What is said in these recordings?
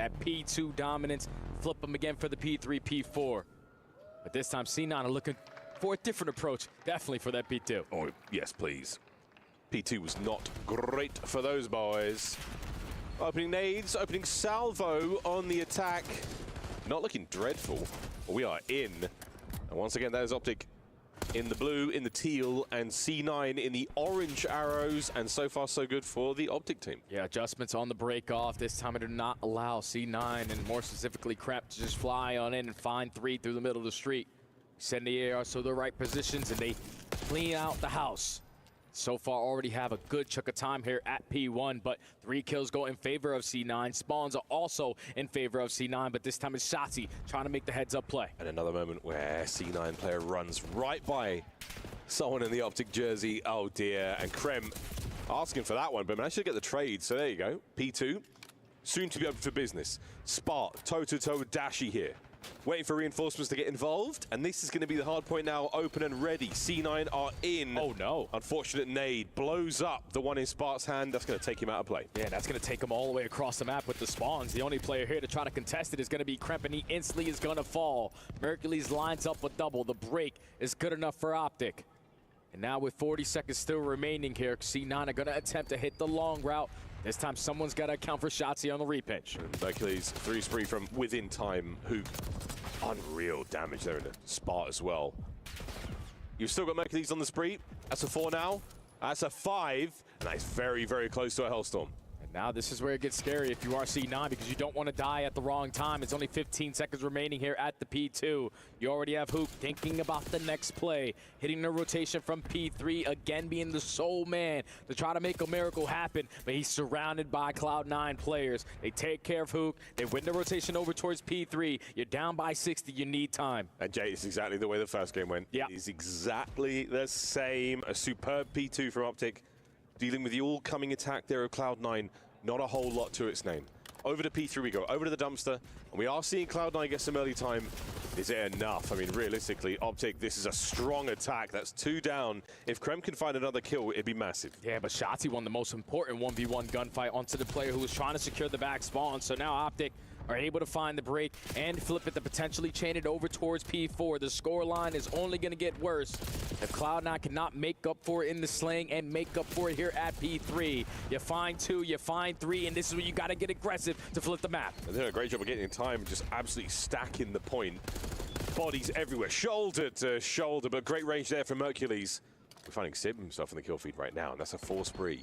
that P2 dominance, flip them again for the P3, P4. But this time C9 are looking for a different approach, definitely for that P2. Oh, yes, please. P2 was not great for those boys. Opening nades, opening salvo on the attack. Not looking dreadful. We are in. And once again, that is Optic in the blue, in the teal, and C9 in the orange arrows. And so far, so good for the Optic team. Yeah, adjustments on the break off. This time it did not allow C9, and more specifically Crep, to just fly on in and find 3 through the middle of the street. Send the AR to the right positions, and they clean out the house. So far, already have a good chunk of time here at P1, but 3 kills go in favor of C9. Spawns are also in favor of C9, but this time it's Shotzi trying to make the heads-up play. And another moment where C9 player runs right by someone in the Optic jersey. Oh dear, and Krem asking for that one, but managed to get the trade, so there you go. P2, soon to be open for business. Spark, toe-to-toe Dashy here. Waiting for reinforcements to get involved, and this is going to be the hard point now, open and ready. C9 are in. Oh no. Unfortunate nade blows up the one in Spark's hand. That's going to take him out of play. Yeah, that's going to take him all the way across the map with the spawns. The only player here to try to contest it is going to be Kremp, and he instantly is going to fall. Mercules lines up with double. The break is good enough for Optic. And now with 40 seconds still remaining here, C9 are going to attempt to hit the long route. This time someone's got to account for Shotzi on the repitch. Mercules 3 spree from within time. Who unreal damage there in the spot as well. You've still got Mercules on the spree. That's a 4 now. That's a 5. And that's very, very close to a Hellstorm. And now this is where it gets scary if you are C9, because you don't want to die at the wrong time. It's only 15 seconds remaining here at the P2. You already have Hook thinking about the next play, hitting the rotation from P3, again being the sole man to try to make a miracle happen, but he's surrounded by Cloud9 players. They take care of Hook. They win the rotation over towards P3. You're down by 60. You need time. And Jay, it's exactly the way the first game went. Yeah. It's exactly the same. A superb P2 from Optic. Dealing with the all-coming attack there of Cloud9, not a whole lot to its name. Over to P3 we go, over to the dumpster, and we are seeing Cloud9 get some early time. Is it enough? I mean, realistically, Optic, this is a strong attack. That's 2 down. If Krem can find another kill, it'd be massive. Yeah, but Shotzi won the most important 1v1 gunfight onto the player who was trying to secure the back spawn, so now Optic are able to find the break and flip it to potentially chain it over towards P4. The score line is only going to get worse if Cloud9 cannot make up for it in the sling and make up for it here at P3. You find 2, you find 3, and this is where you got to get aggressive to flip the map. They're doing a great job of getting in time, just absolutely stacking the point. Bodies everywhere, shoulder to shoulder, but great range there from Mercules. We're finding Sib himself in the kill feed right now, and that's a 4 spree.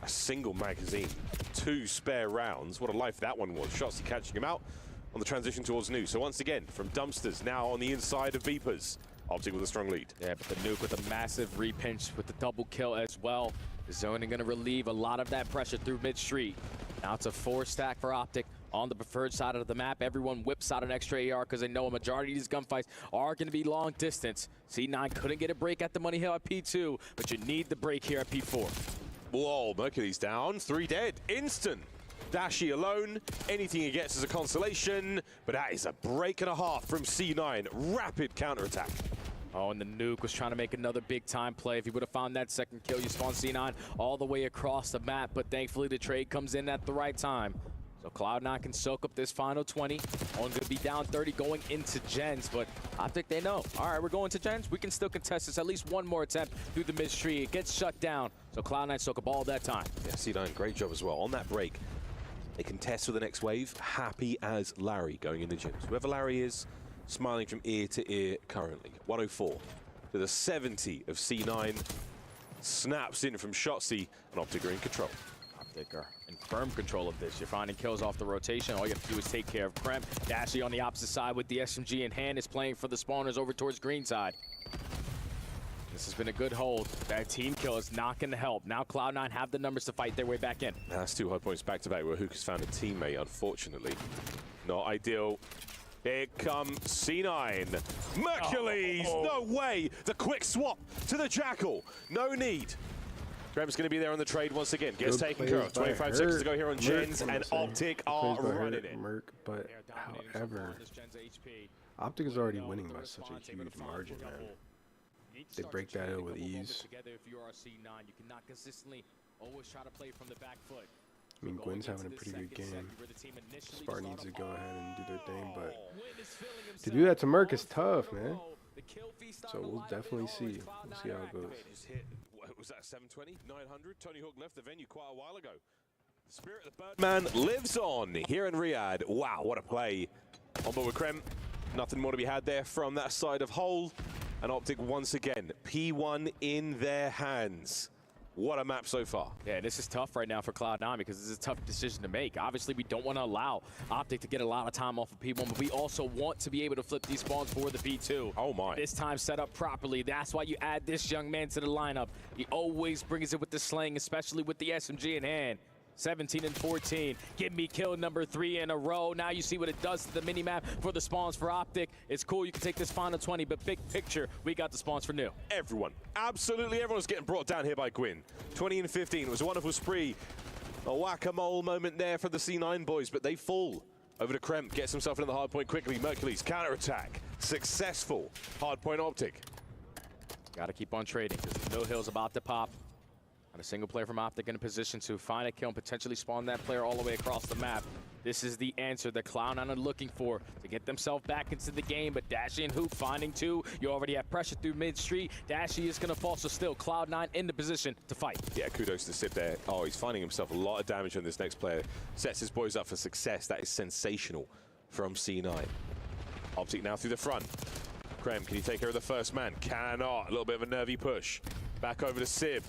A single magazine, 2 spare rounds. What a life that one was. Shotzi catching him out on the transition towards Nu. So once again, from dumpsters, now on the inside of Beepers. Optic with a strong lead. Yeah, but the nuke with a massive repinch with the double kill as well. The zoning going to relieve a lot of that pressure through mid-street. Now it's a 4 stack for Optic on the preferred side of the map. Everyone whips out an extra AR because they know a majority of these gunfights are going to be long distance. C9 couldn't get a break at the money hill at P2, but you need the break here at P4. Whoa, Mercules down, 3 dead, instant. Dashy alone, anything he gets is a consolation, but that is a break and a half from C9. Rapid counterattack. Oh, and the nuke was trying to make another big time play. If he would have found that second kill, you spawn C9 all the way across the map, but thankfully the trade comes in at the right time. So Cloud9 can soak up this final 20. Only going to be down 30 going into gens, but Optic, they know. All right, we're going to gens. We can still contest this. At least one more attempt through the mid-street. It gets shut down. So Cloud9 soak up all that time. Yeah, C9, great job as well. On that break, they contest for the next wave. Happy as Larry going into gens. Whoever Larry is, smiling from ear to ear currently. 104 to the 70 of C9. Snaps in from Shotzi, and Optic are in control. Optic are in firm control of this. You're finding kills off the rotation. All you have to do is take care of Krem. Dashy on the opposite side with the SMG in hand is playing for the spawners over towards green side. This has been a good hold. That team kill is not going to help. Now Cloud9 have the numbers to fight their way back in. That's 2 hard points back-to-back where Hook has found a teammate, unfortunately. Not ideal. Here comes C9. Mercules! Oh. No way! The quick swap to the Jackal. No need. Grem's going to be there on the trade once again. Gets taken care of. 25 seconds to go here on gens, and Optic are running it. Merc, but however, Optic is already winning by such a huge margin, man. They break that hill with ease. I mean, Gwen's having a pretty good game. Spar needs to go ahead and do their thing, but to do that to Merc is tough, man. So we'll definitely see. We'll see how it goes. What was that, 720? 900? Tony Hawk left the venue quite a while ago. The spirit of the Birdman lives on here in Riyadh. Wow, what a play. On board with Krem. Nothing more to be had there from that side of hole. And Optic once again, P1 in their hands. What a map so far. Yeah, this is tough right now for Cloud9 because this is a tough decision to make. Obviously, we don't want to allow Optic to get a lot of time off of P1, but we also want to be able to flip these spawns for the P2. Oh my. This time set up properly. That's why you add this young man to the lineup. He always brings it with the sling, especially with the SMG in hand. 17 and 14. Give me kill number 3 in a row. Now you see what it does to the mini-map for the spawns for Optic. It's cool. You can take this final 20, but big picture, we got the spawns for new. Everyone, absolutely everyone's getting brought down here by Gwyn. 20 and 15. It was a wonderful spree. A whack-a-mole moment there for the C9 boys, but they fall. Over to Kremp, gets himself into the hard point quickly. Mercules, counter-attack. Successful. Hard point Optic. Got to keep on trading because no hill's about to pop. And a single player from Optic in a position to find a kill and potentially spawn that player all the way across the map. This is the answer that Cloud9 are looking for to get themselves back into the game. But Dashy and Hoop finding 2. You already have pressure through mid-street. Dashy is going to fall, so still Cloud9 in the position to fight. Yeah, kudos to Sib there. Oh, he's finding himself a lot of damage on this next player. Sets his boys up for success. That is sensational from C9. Optic now through the front. Krem, can he take care of the first man? Cannot. A little bit of a nervy push. Back over to Sib.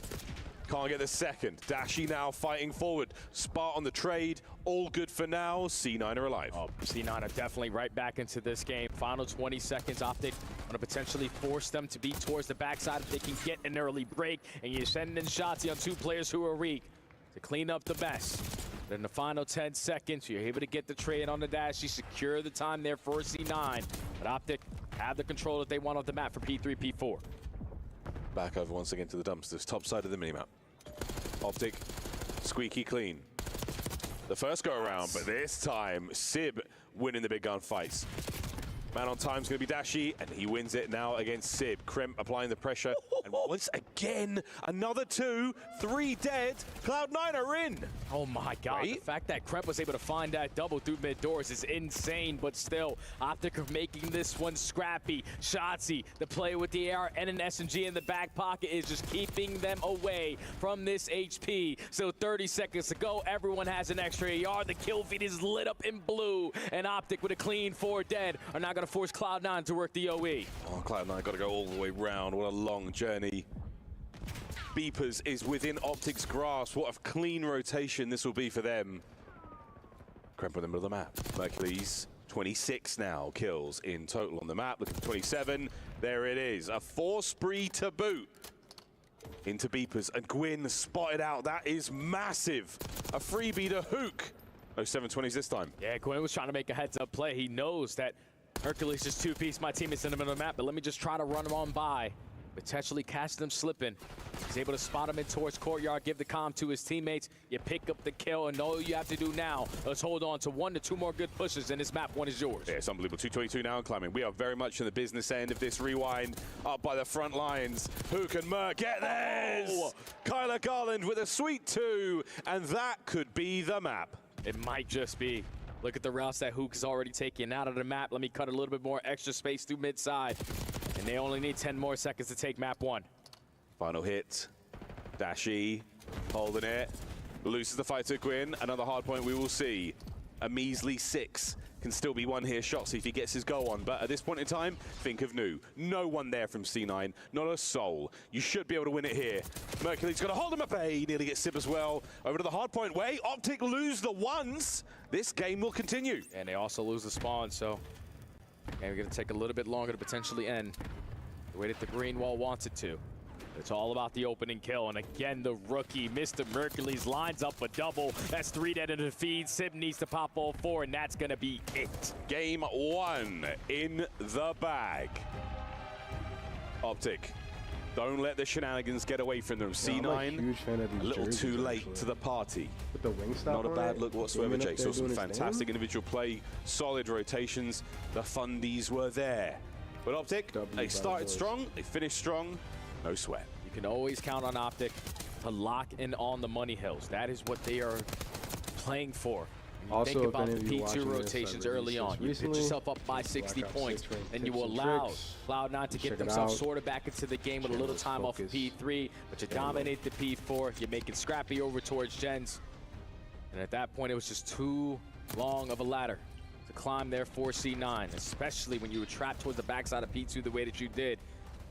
Can't get the second. Dashy now fighting forward. Spart on the trade. All good for now. C9 are alive. Oh, C9 are definitely right back into this game. Final 20 seconds. Optic want to potentially force them to be towards the backside if they can get an early break. And you're sending in shots on 2 players who are weak to clean up the mess. But in the final 10 seconds, you're able to get the trade on the Dashy, secure the time there for C9. But Optic have the control that they want off the map for P3, P4. Back over once again to the dumpsters, top side of the minimap. Optic, squeaky clean. The first go around, but this time, Sib winning the big gun fights. Man on time is going to be Dashy, and he wins it now against Sib. Kremp applying the pressure, and once again, another 2, 3 dead. Cloud9 are in. Oh my God, right? The fact that Kremp was able to find that double through mid doors is insane, but still, Optic are making this one scrappy. Shotzzy, the play with the AR and an SMG in the back pocket is just keeping them away from this HP. So 30 seconds to go, everyone has an extra AR. The kill feed is lit up in blue, and Optic with a clean 4 dead are not going to force Cloud9 to work the OE. Oh, Cloud9 got to go all the way round. What a long journey. Beepers is within Optic's grasp. What a clean rotation this will be for them. Kremp in the middle of the map. Mercules, 26 now kills in total on the map. Looking for 27. There it is. A 4 spree to boot. Into Beepers, and Gwyn spotted out. That is massive. A freebie to Hook. No 720s this time. Yeah, Gwyn was trying to make a heads-up play. He knows that Hercules just 2-piece my teammates in the middle of the map, but let me just try to run them on by. Potentially catch them slipping. He's able to spot him in towards courtyard, give the comm to his teammates. You pick up the kill, and all you have to do now is hold on to 1 to 2 more good pushes, and this map 1 is yours. Yeah, it's unbelievable. 222 now and climbing. We are very much in the business end of this rewind. Up by the front lines. Hook and Merc get theirs! Oh. Kyler Garland with a sweet 2, and that could be the map. It might just be. Look at the routes that Hook is already taking out of the map. Let me cut a little bit more extra space through mid-side. And they only need 10 more seconds to take map 1. Final hit. Dashy holding it. Loses the fight to Gwyn. Another hard point we will see. A measly 6. Can still be one here shot, see if he gets his go on. But at this point in time, think of new. No one there from C9. Not a soul. You should be able to win it here. Mercury's got to hold him at bay. Nearly gets Sib as well. Over to the hard point way. Optic lose the ones. This game will continue. And they also lose the spawn, so we're going to take a little bit longer to potentially end the way that the green wall wants it to. It's all about the opening kill, and again, the rookie, Mr. Mercules, lines up a double. That's 3 dead in the feed. Sib needs to pop all 4, and that's going to be it. Game 1 in the bag. Optic, don't let the shenanigans get away from them. C9, I'm a huge fan of these a little jerseys, too late actually. to the party. With the wing stop Not a bad look whatsoever, Jake. Saw some fantastic thing. individual play, solid rotations. The fundies were there. But Optic, they started strong, they finished strong. No sweat. You can always count on Optic to lock in on the money hills. That is what they are playing for. Also, think about if the any of you P2 watching rotations this, I early on. You released this pitch yourself up by Black 60 Ops points, 6 rank then you tips and allow tricks. Cloud9 to get Check it themselves out. sort of back into the game with a little time off of P3, but you dominate the P4, you make it scrappy over towards Gens, and at that point it was just too long of a ladder to climb there for C9, especially when you were trapped towards the backside of P2 the way that you did.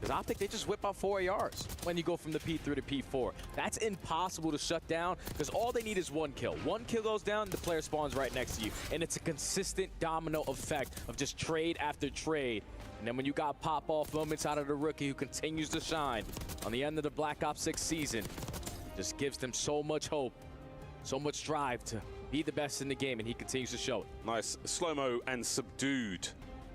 Because Optic, they just whip out 4 ARs when you go from the P3 to P4. That's impossible to shut down because all they need is 1 kill. 1 kill goes down, the player spawns right next to you. And it's a consistent domino effect of just trade after trade. And then when you got pop-off moments out of the rookie who continues to shine on the end of the Black Ops 6 season, just gives them so much hope, so much drive to be the best in the game, and he continues to show it. Nice slow-mo and subdued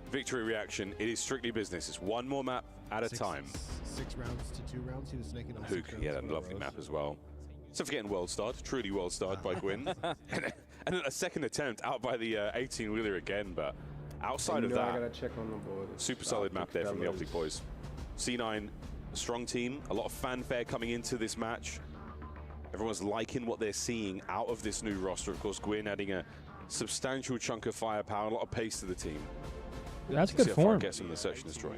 victory reaction. It is strictly business. It's one more map at a time. 6 rounds to 2 rounds. He was snaking on Hook, yeah, that lovely map as well. So forgetting world starred, truly world starred by Gwyn. and a second attempt out by the 18-wheeler again, but outside of I that, gotta check on the board. super solid map there from the Optic boys. C9, a strong team, a lot of fanfare coming into this match. Everyone's liking what they're seeing out of this new roster. Of course, Gwyn adding a substantial chunk of firepower, a lot of pace to the team. That's good form. Gets them the search and destroy.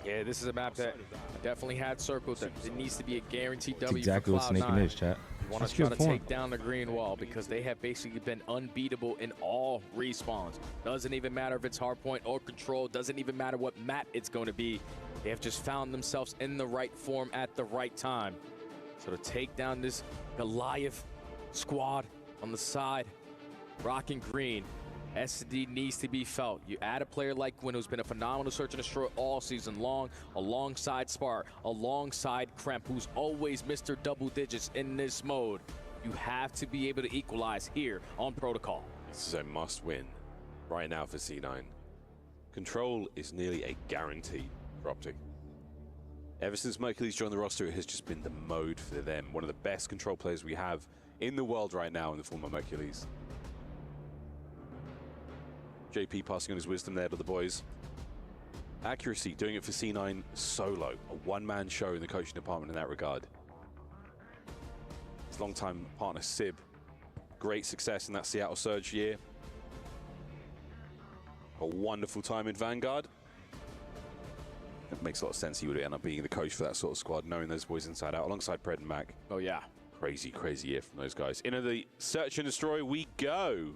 Yeah, this is a map that definitely had circles. That it needs to be a guaranteed W. Exactly for what Snaking Cloud9. is, chat. You want That's to try good to form. take down the green wall because they have basically been unbeatable in all respawns. Doesn't even matter if it's hardpoint or control. Doesn't even matter what map it's going to be. They have just found themselves in the right form at the right time. So to take down this Goliath squad on the side, rocking green, SD needs to be felt. You add a player like Gwyn, who's been a phenomenal search and destroy all season long, alongside Spark, alongside Kremp, who's always Mr. Double Digits in this mode. You have to be able to equalize here on Protocol. This is a must-win right now for C9. Control is nearly a guarantee for Optic. Ever since Mercury's joined the roster, it has just been the mode for them. One of the best control players we have in the world right now in the form of Mercury's. JP passing on his wisdom there to the boys. Accuracy, doing it for C9 solo. A one-man show in the coaching department in that regard. His longtime partner Sib, great success in that Seattle Surge year. A wonderful time in Vanguard. It makes a lot of sense he would end up being the coach for that sort of squad, knowing those boys inside out, alongside Pred and Mac. Oh yeah. Crazy, crazy year from those guys. Into the search and destroy we go.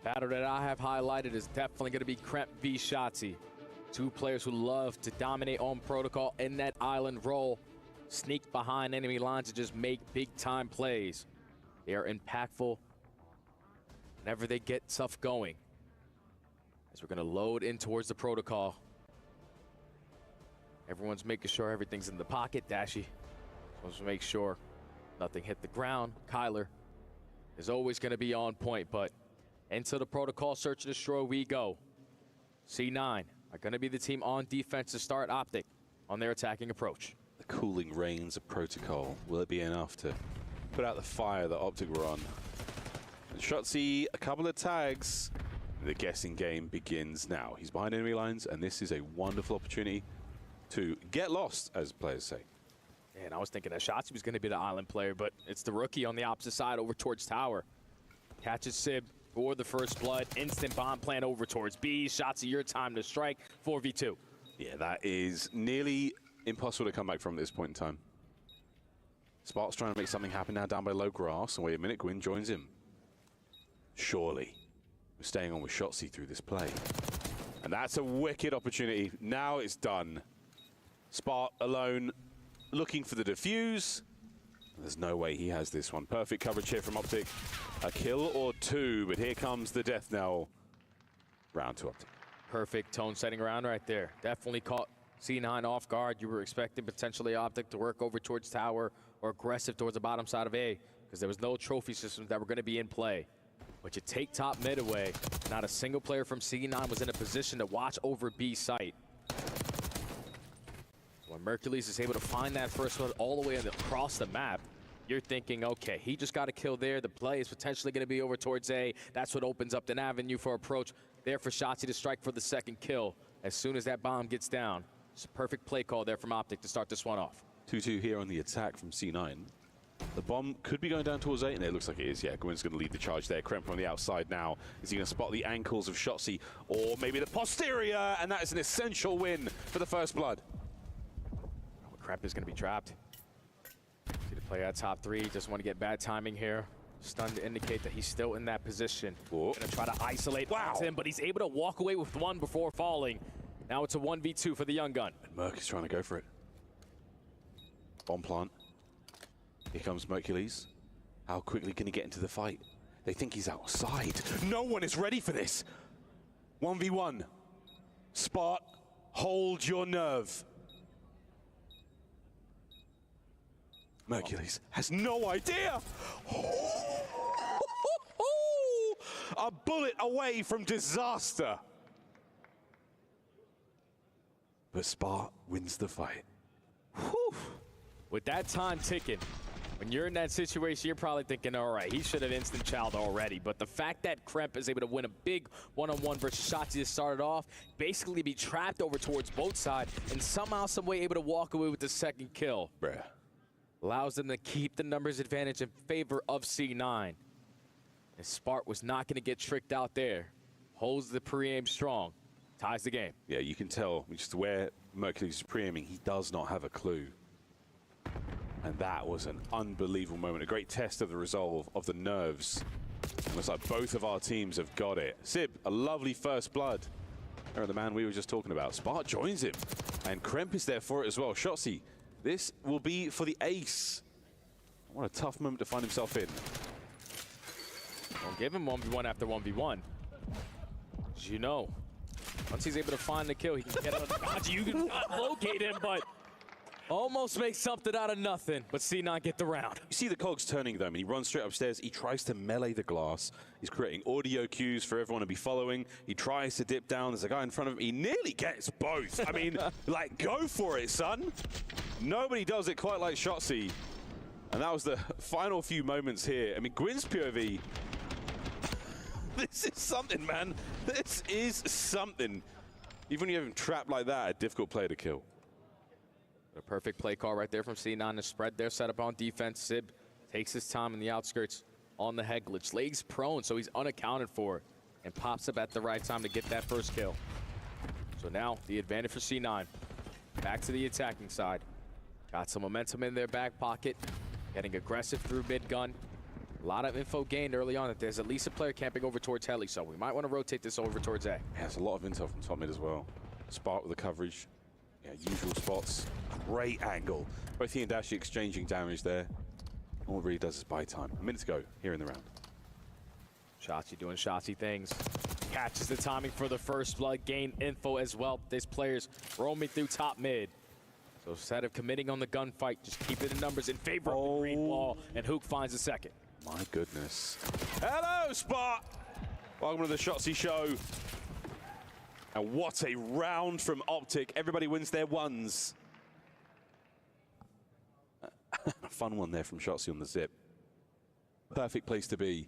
Battle that I have highlighted is definitely going to be Kremp v Shotzi. 2 players who love to dominate on Protocol in that island role, sneak behind enemy lines and just make big-time plays. They are impactful whenever they get stuff going. As we're going to load in towards the Protocol. Everyone's making sure everything's in the pocket. Dashy wants to make sure nothing hit the ground. Kyler is always going to be on point, but into the Protocol search and destroy we go. C9 are going to be the team on defense to start Optic on their attacking approach. The cooling rains of Protocol. Will it be enough to put out the fire that Optic were on? And Shotzi, a couple of tags. The guessing game begins now. He's behind enemy lines, and this is a wonderful opportunity to get lost, as players say. And I was thinking that Shotzi was going to be the island player, but it's the rookie on the opposite side over towards Tower. Catches Sib for the first blood. Instant bomb plan over towards B. Shotzi, your time to strike. 4v2. Yeah, that is nearly impossible to come back from at this point in time. Spark's trying to make something happen now down by low grass. And wait a minute, Gwyn joins him. Surely. We're staying on with Shotzi through this play. And that's a wicked opportunity. Now it's done. Spark alone, looking for the defuse. There's no way he has this one. Perfect coverage here from Optic. A kill or 2, but here comes the death knell. Round to Optic. Perfect tone setting around right there. Definitely caught C9 off guard. You were expecting potentially Optic to work over towards Tower or aggressive towards the bottom side of A because there was no trophy systems that were going to be in play. But you take top mid away, not a single player from C9 was in a position to watch over B site. When Mercules is able to find that first one all the way across the map, you're thinking, okay, he just got a kill there. The play is potentially going to be over towards A. That's what opens up an avenue for approach there for Shotzi to strike for the second kill. As soon as that bomb gets down, it's a perfect play call there from Optic to start this one off. 2-2 here on the attack from C9. The bomb could be going down towards 8, and it looks like it is. Yeah, Gwyn's going to lead the charge there. Kremp on the outside now. Is he going to spot the ankles of Shotzzy, or maybe the posterior? And that is an essential win for the first blood. Kremp is going to be trapped. See the player at top 3. Just want to get bad timing here. Stun to indicate that he's still in that position. Going to try to isolate him, but he's able to walk away with 1 before falling. Now it's a 1v2 for the young gun. And Merc is trying to go for it. Bomb plant. Here comes Mercules. How quickly can he get into the fight? They think he's outside. No one is ready for this. 1v1. Spot, hold your nerve. Mercules has no idea. A bullet away from disaster. But Spark wins the fight. Whew. With that time ticking, when you're in that situation, you're probably thinking, all right, he should have instant chowed already. But the fact that Kremp is able to win a big one-on-one versus Shotzzy to start it off, basically be trapped over towards both sides, and somehow, some way able to walk away with the second kill. Bruh. Allows them to keep the numbers advantage in favor of C9. And Spark was not going to get tricked out there. Holds the pre-aim strong. Ties the game. Yeah, you can tell just where Mercules is pre-aiming, he does not have a clue. And that was an unbelievable moment. A great test of the resolve of the nerves. Looks like both of our teams have got it. Sib, a lovely first blood. There, the man we were just talking about. Spark joins him. And Kremp is there for it as well. Shotzzy, this will be for the ace. What a tough moment to find himself in. Don't give him 1v1 after 1v1. As you know, once he's able to find the kill, he can get out of the dodge. You can locate him, but almost make something out of nothing. But C9 get the round. You see the cogs turning though, and he runs straight upstairs. He tries to melee the glass. He's creating audio cues for everyone to be following. He tries to dip down. There's a guy in front of him. He nearly gets both. I mean, like, go for it, son. Nobody does it quite like Shotzzy. And that was the final few moments here. I mean, Gwyn's POV. This is something, man. This is something. Even when you have him trapped like that, a difficult player to kill. A perfect play call right there from C9 to spread their setup on defense. Sib takes his time in the outskirts on the head glitch. Lays prone, so he's unaccounted for, and pops up at the right time to get that first kill. So now the advantage for C9. Back to the attacking side. Got some momentum in their back pocket. Getting aggressive through mid-gun. A lot of info gained early on that there's at least a player camping over towards Heli, so we might want to rotate this over towards A. Yeah, there's a lot of intel from top mid as well. Spark with the coverage. Yeah, usual spots. Great angle. Both he and Dashi exchanging damage there. All it really does is buy time. A minute to go here in the round. Shotzzy doing Shotzzy things. Catches the timing for the first blood. Gain info as well. These players roaming through top mid. So instead of committing on the gunfight, just keeping the numbers in favor of the green wall, and Hook finds a second. My goodness. Hello, Spot! Welcome to the Shotzzy show. And what a round from Optic. Everybody wins their ones. A fun one there from Shotzzy on the zip. Perfect place to be.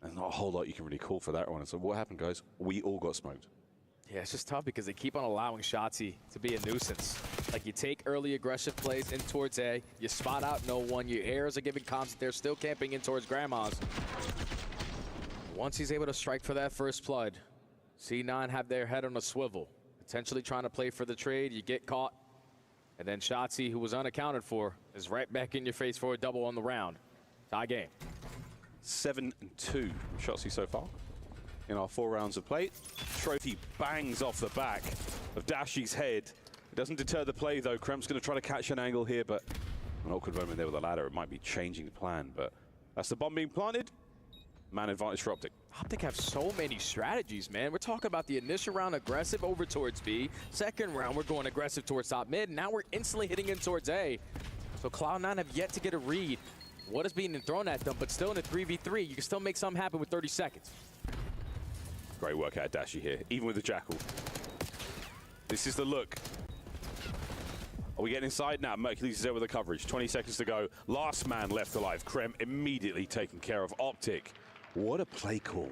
There's not a whole lot you can really call for that one. So what happened, guys? We all got smoked. Yeah, it's just tough because they keep on allowing Shotzzy to be a nuisance. Like, you take early aggressive plays in towards A, you spot out no one, your arrows are giving comms that they're still camping in towards Grandma's. Once he's able to strike for that first blood, C9 have their head on a swivel, potentially trying to play for the trade. You get caught, and then Shotzzy, who was unaccounted for, is right back in your face for a double on the round. Tie game. 7-2 from Shotzzy so far in our 4 rounds of play. Trophy bangs off the back of Dashi's head. It doesn't deter the play though. Kremp's going to try to catch an angle here, but an awkward moment there with the ladder. It might be changing the plan, but that's the bomb being planted. Man advantage for Optic. Optic have so many strategies, man. We're talking about the initial round aggressive over towards B. Second round, we're going aggressive towards top mid. Now we're instantly hitting in towards A. So Cloud9 have yet to get a read. What is being thrown at them, but still in a 3v3, you can still make something happen with 30 seconds. Great work out of Dashi here, even with the Jackal. This is the look. Are we getting inside now? Mercules is there with the coverage. 20 seconds to go. Last man left alive. Krem immediately taken care of. Optic. What a play call.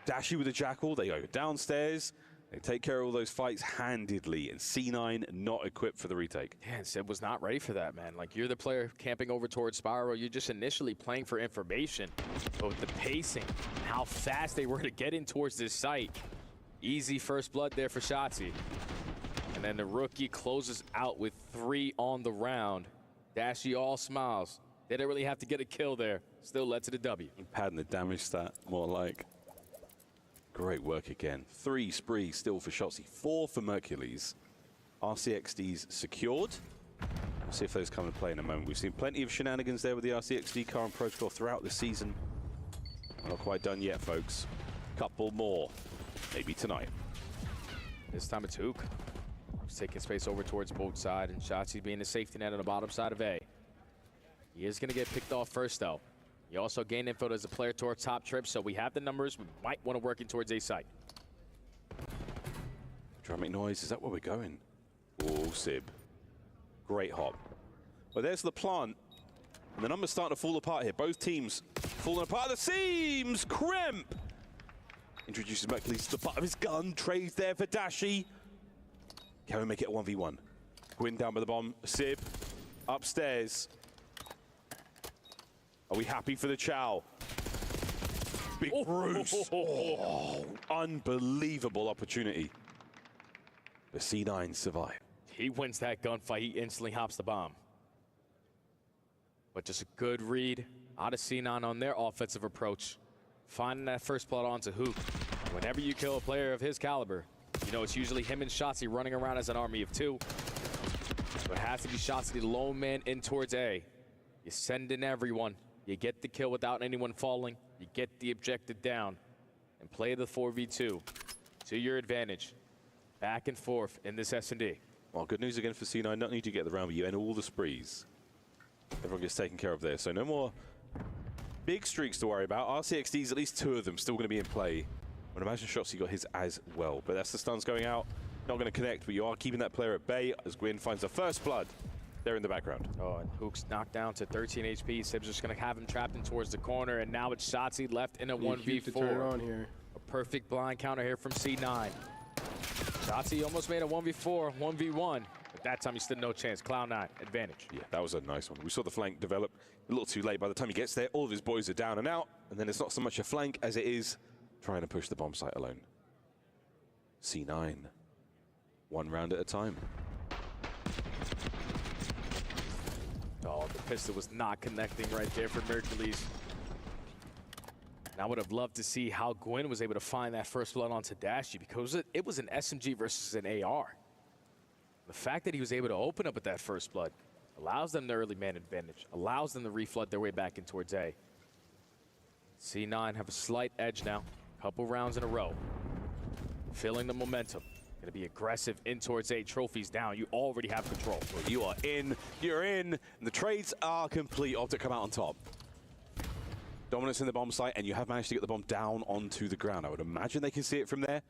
Dashi with the Jackal. They go downstairs. They take care of all those fights handedly, and C9 not equipped for the retake. Yeah, and Sib was not ready for that, man. Like, you're the player camping over towards Spiral. You're just initially playing for information. But with the pacing, how fast they were to get in towards this site. Easy first blood there for Shotzzy. And then the rookie closes out with 3 on the round. Dashy all smiles. They didn't really have to get a kill there. Still led to the W. Padding the damage stat, more like. Great work again. 3 sprees still for Shotzzy, 4 for Mercules. RCXD's secured. We'll see if those come into play in a moment. We've seen plenty of shenanigans there with the RCXD car and protocol throughout the season. Not quite done yet, folks. Couple more, maybe tonight. This time it's Hook. He's taking space over towards both sides, and Shotzzy being the safety net on the bottom side of A. He is going to get picked off first, though. He also gained info as a player towards top trip, so we have the numbers. We might want to work in towards A site. Drumming noise, is that where we're going? Oh, Sib. Great hop. Well, there's the plant. And the numbers starting to fall apart here. Both teams falling apart at the seams. Crimp introduces Mercules to the butt of his gun. Trades there for Dashy. Can we make it a 1v1? Gwyn down by the bomb. Sib upstairs. Are we happy for the Chow? Big Bruce. Oh, unbelievable opportunity. The C9 survive. He wins that gunfight. He instantly hops the bomb. But just a good read out of C9 on their offensive approach. Finding that first blood onto Hook. Whenever you kill a player of his caliber, you know it's usually him and Shotzzy running around as an army of 2. So it has to be Shotzzy, the lone man in towards A. You send in everyone. You get the kill without anyone falling. You get the objective down. And play the 4v2 to your advantage. Back and forth in this S&D. Well, good news again for C9. Not only do you get the round, but you end all the sprees. Everyone gets taken care of there. So no more big streaks to worry about. RCXD's, at least 2 of them, still going to be in play. I would imagine Shotzzy got his as well. But that's the stuns going out. Not going to connect, but you are keeping that player at bay as Gwyn finds the first blood there in the background. Oh, and Hook's knocked down to 13 HP. Sib's just going to have him trapped in towards the corner, and now it's Shotzzy left in a 1v4. To turn it on here. A perfect blind counter here from C9. Shotzzy almost made a 1v4, 1v1. But that time he stood no chance. Cloud9, advantage. Yeah, that was a nice one. We saw the flank develop a little too late. By the time he gets there, all of his boys are down and out, and then it's not so much a flank as it is trying to push the bomb site alone. C9, 1 round at a time. Oh, the pistol was not connecting right there for Mercules. And I would have loved to see how Gwyn was able to find that first blood onto Dashy, because it was an SMG versus an AR. The fact that he was able to open up with that first blood allows them the early man advantage, allows them to reflood their way back in towards A. C9 have a slight edge now, couple rounds in a row. Feeling the momentum. Gonna be aggressive in towards A. Trophies down. You already have control. Well, you are in, you're in, and the trades are complete. Optic come out on top. Dominance in the bomb site, and you have managed to get the bomb down onto the ground. I would imagine they can see it from there.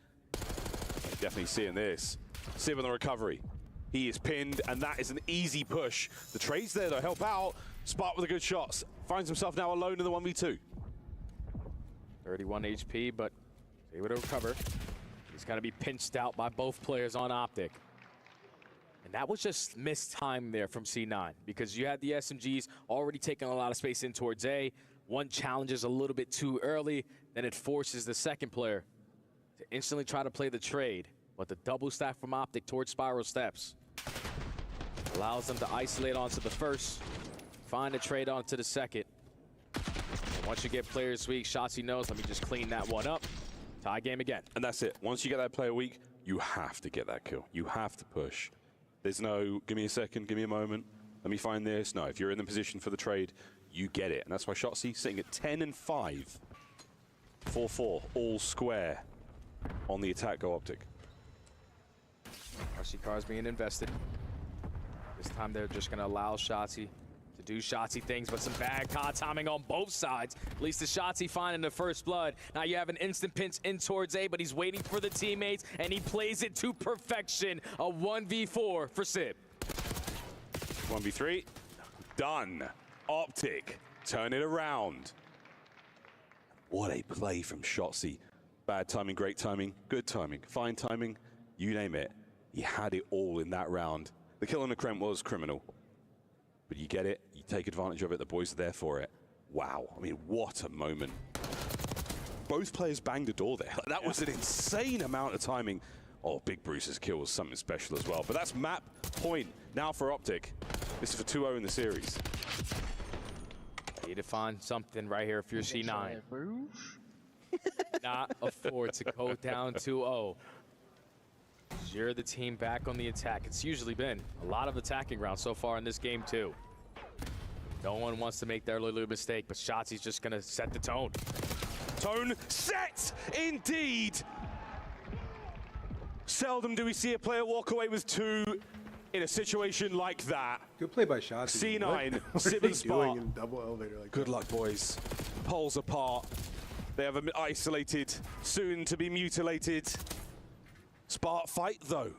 Definitely seeing this. Sib on the recovery. He is pinned, and that is an easy push. The trades there to help out. Spark with the good shots. Finds himself now alone in the 1v2. 31 HP, but able to recover. He's going to be pinched out by both players on Optic. And that was just missed time there from C9, because you had the SMGs already taking a lot of space in towards A. One challenges a little bit too early, then it forces the second player to instantly try to play the trade. But the double stack from Optic towards Spiral Steps allows them to isolate onto the first, find a trade onto the second. And once you get players weak, Shotzzy knows, let me just clean that one up. Tie game again. And that's it. Once you get that player weak, you have to get that kill. You have to push. There's no, give me a second, give me a moment, let me find this. No, if you're in the position for the trade, you get it. And that's why Shotzzy sitting at 10 and 5. 4-4, all square on the attack go Optic. RC cars being invested. This time they're just going to allow Shotzzy to do Shotzzy things, but some bad COD timing on both sides. At least the Shotzzy finding the first blood. Now you have an instant pinch in towards A, but he's waiting for the teammates, and he plays it to perfection. A 1v4 for Sib. 1v3, done. Optic, turn it around. What a play from Shotzzy. Bad timing, great timing, good timing, fine timing, you name it. He had it all in that round. The kill on the Kremp was criminal. But you get it, you take advantage of it, the boys are there for it. Wow, I mean, what a moment. Both players banged the door there. That was an insane amount of timing. Oh, Big Bruce's kill was something special as well. But that's map point now for Optic. This is for 2-0 in the series. Need to find something right here if you're C9. Not afford to go down 2-0. You're the team back on the attack. It's usually been a lot of attacking rounds so far in this game too. No one wants to make their little mistake, but Shotzi's just gonna set the tone. Tone set, indeed. Seldom do we see a player walk away with 2 in a situation like that. Good play by Shotzi. C9, what are Sip they and doing Spot. in double elevator like Good that? luck, boys. Poles apart. They have an isolated, soon to be mutilated. Spark fight, though.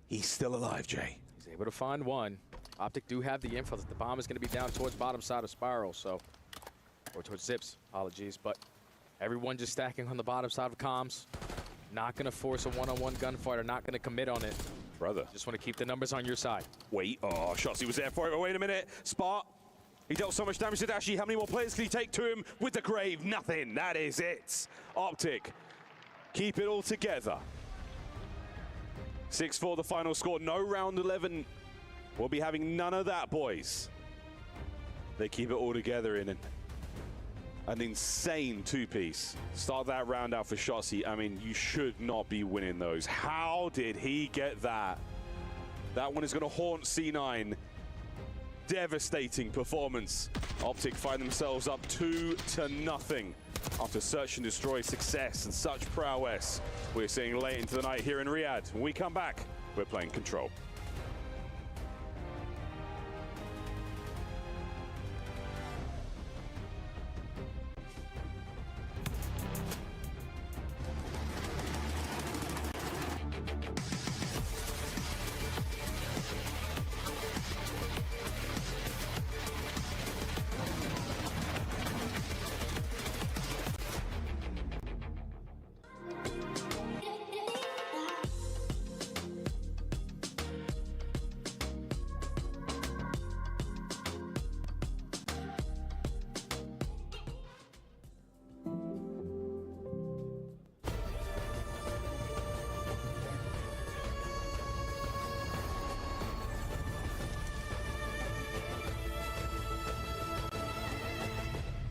He's still alive, Jay. He's able to find one. Optic do have the info that the bomb is going to be down towards bottom side of Spiral, so, or towards Zips, apologies, but everyone just stacking on the bottom side of comms. Not going to force a one-on-one gunfight, or not going to commit on it. Brother. Just want to keep the numbers on your side. Wait, oh, Shotzi was there for it, but wait a minute. Spark, he dealt so much damage to Dashi. How many more players can he take to him with the grave? Nothing, that is it. Optic, keep it all together. 6-4 the final score, no round 11. We'll be having none of that, boys. They keep it all together in an insane 2-piece. Start that round out for Shotzi. I mean, you should not be winning those. How did he get that? That one is going to haunt C9. Devastating performance. Optic find themselves up 2-0 after search and destroy success and such prowess we're seeing late into the night here in Riyadh. When we come back, we're playing Control.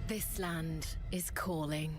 This land is calling.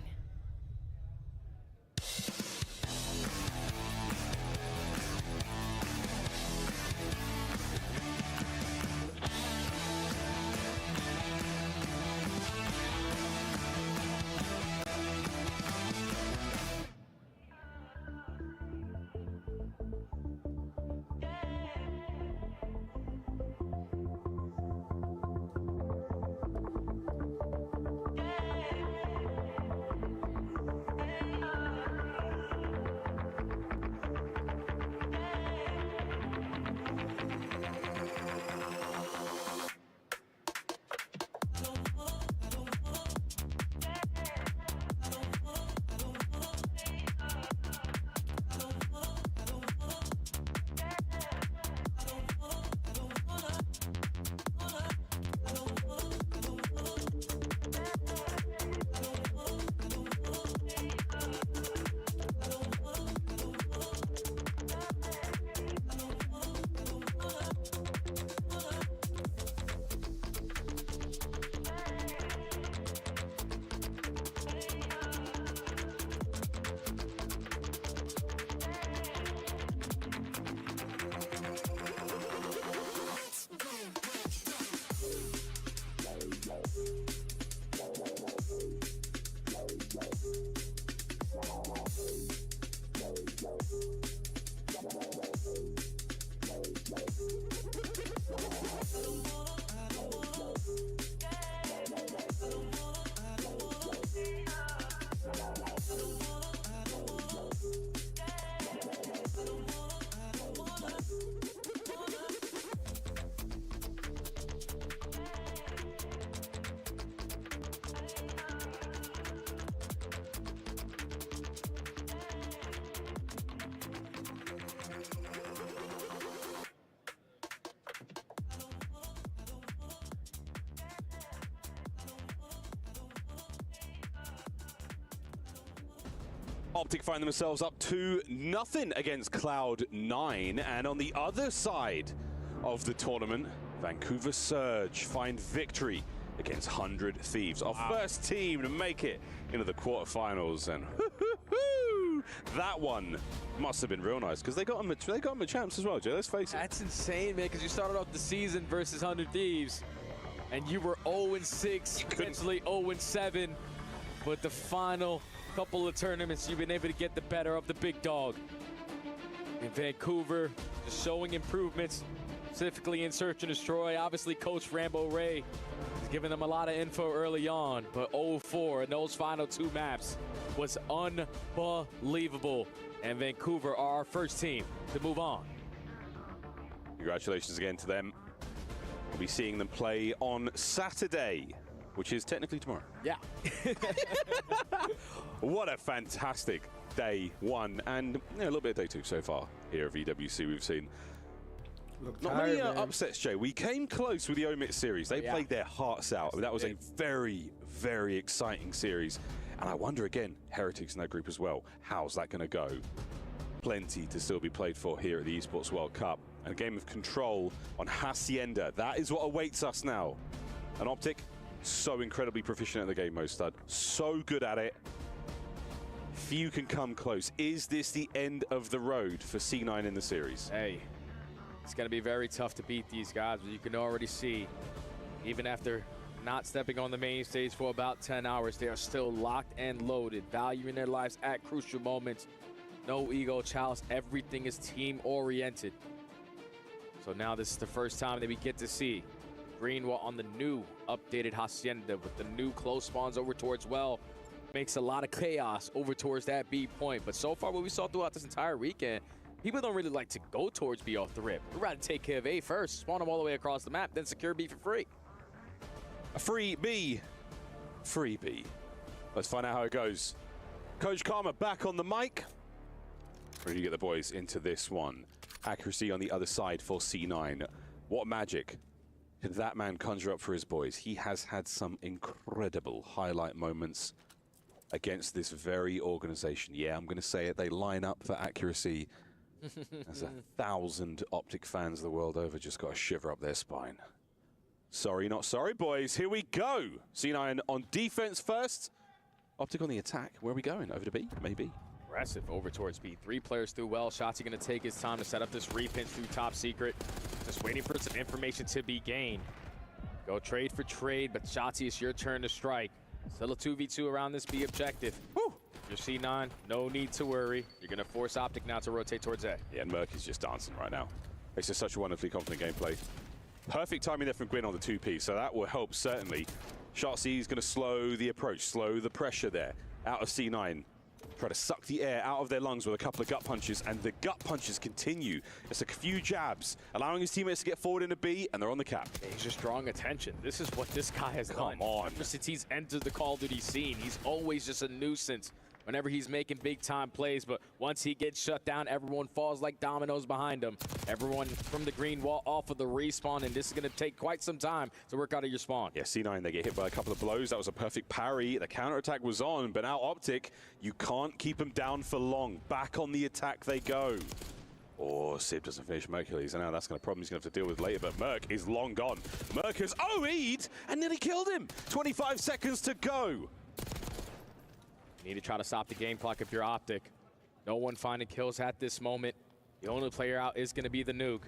Optic find themselves up 2-0 against Cloud9. And on the other side of the tournament, Vancouver Surge find victory against 100 Thieves. Our first team to make it into the quarterfinals. And that one must have been real nice because they got them a champs as well, Jay. Let's face it. That's insane, man, because you started off the season versus 100 Thieves, and you were 0-6, potentially 0-7. But the final couple of tournaments, you've been able to get the better of the big dog. In Vancouver, just showing improvements, specifically in Search and Destroy. Obviously, Coach Rambo Ray is giving them a lot of info early on, but 0-4 in those final 2 maps was unbelievable. And Vancouver are our first team to move on. Congratulations again to them. We'll be seeing them play on Saturday, which is technically tomorrow. Yeah. What a fantastic day 1 and a little bit of day 2 so far here at EWC we've seen. Look Not tired, many man. upsets, Jay. We came close with the Omit series. They played their hearts out. That was a very, very exciting series. And I wonder again, Heretics in that group as well, how's that going to go? Plenty to still be played for here at the Esports World Cup. And a game of Control on Hacienda. That is what awaits us now. And Optic, so incredibly proficient at the game mode, stud. So good at it. Few can come close. Is this the end of the road for C9 in the series? Hey, it's going to be very tough to beat these guys, but you can already see, even after not stepping on the main stage for about 10 hours, they are still locked and loaded, valuing their lives at crucial moments. No ego, Chalice, everything is team-oriented. So now this is the first time that we get to see Greenwall on the new updated Hacienda with the new close spawns over towards well. Makes a lot of chaos over towards that B point. But so far what we saw throughout this entire weekend, people don't really like to go towards B off the rip. We'd rather take care of A first, spawn them all the way across the map, then secure B for free. A free B. Free B. Let's find out how it goes. Coach Karma back on the mic. Ready to get the boys into this one. Accuracy on the other side for C9. What magic did that man conjure up for his boys? He has had some incredible highlight moments against this very organization. Yeah, I'm going to say it. They line up for accuracy. As 1,000 Optic fans the world over just got a shiver up their spine. Sorry, not sorry, boys. Here we go. C9 on defense first. Optic on the attack. Where are we going? Over to B? Maybe. Aggressive over towards B. 3 players through well. Shotzi going to take his time to set up this repinch through top secret. Just waiting for some information to be gained. Go trade for trade, but Shotzi, it's your turn to strike. Still a 2v2 around this B objective. Woo! Your C9, no need to worry. You're going to force Optic now to rotate towards A. Yeah, and Merc is just dancing right now. It's just such a wonderfully confident gameplay. Perfect timing there from Gwyn on the 2P, so that will help certainly. Shotzi is going to slow the approach, slow the pressure there. Out of C9. Try to suck the air out of their lungs with a couple of gut punches, and the gut punches continue. It's a few jabs, allowing his teammates to get forward in a B, and they're on the cap. He's just drawing attention. This is what this guy has done. Come on. Ever since he's entered the Call of Duty scene, he's always just a nuisance whenever he's making big-time plays, but once he gets shut down, everyone falls like dominoes behind him. Everyone from the green wall off of the respawn, and this is going to take quite some time to work out of your spawn. Yeah, C9, they get hit by a couple of blows. That was a perfect parry. The counterattack was on, but now Optic, you can't keep them down for long. Back on the attack they go. Oh, Sib doesn't finish Mercules, and now that's going to problem he's going to have to deal with later, but Merc is long gone. Merc has OE'd and nearly killed him. 25 seconds to go. You need to try to stop the game clock if you're Optic. No one finding kills at this moment. The only player out is going to be the nuke.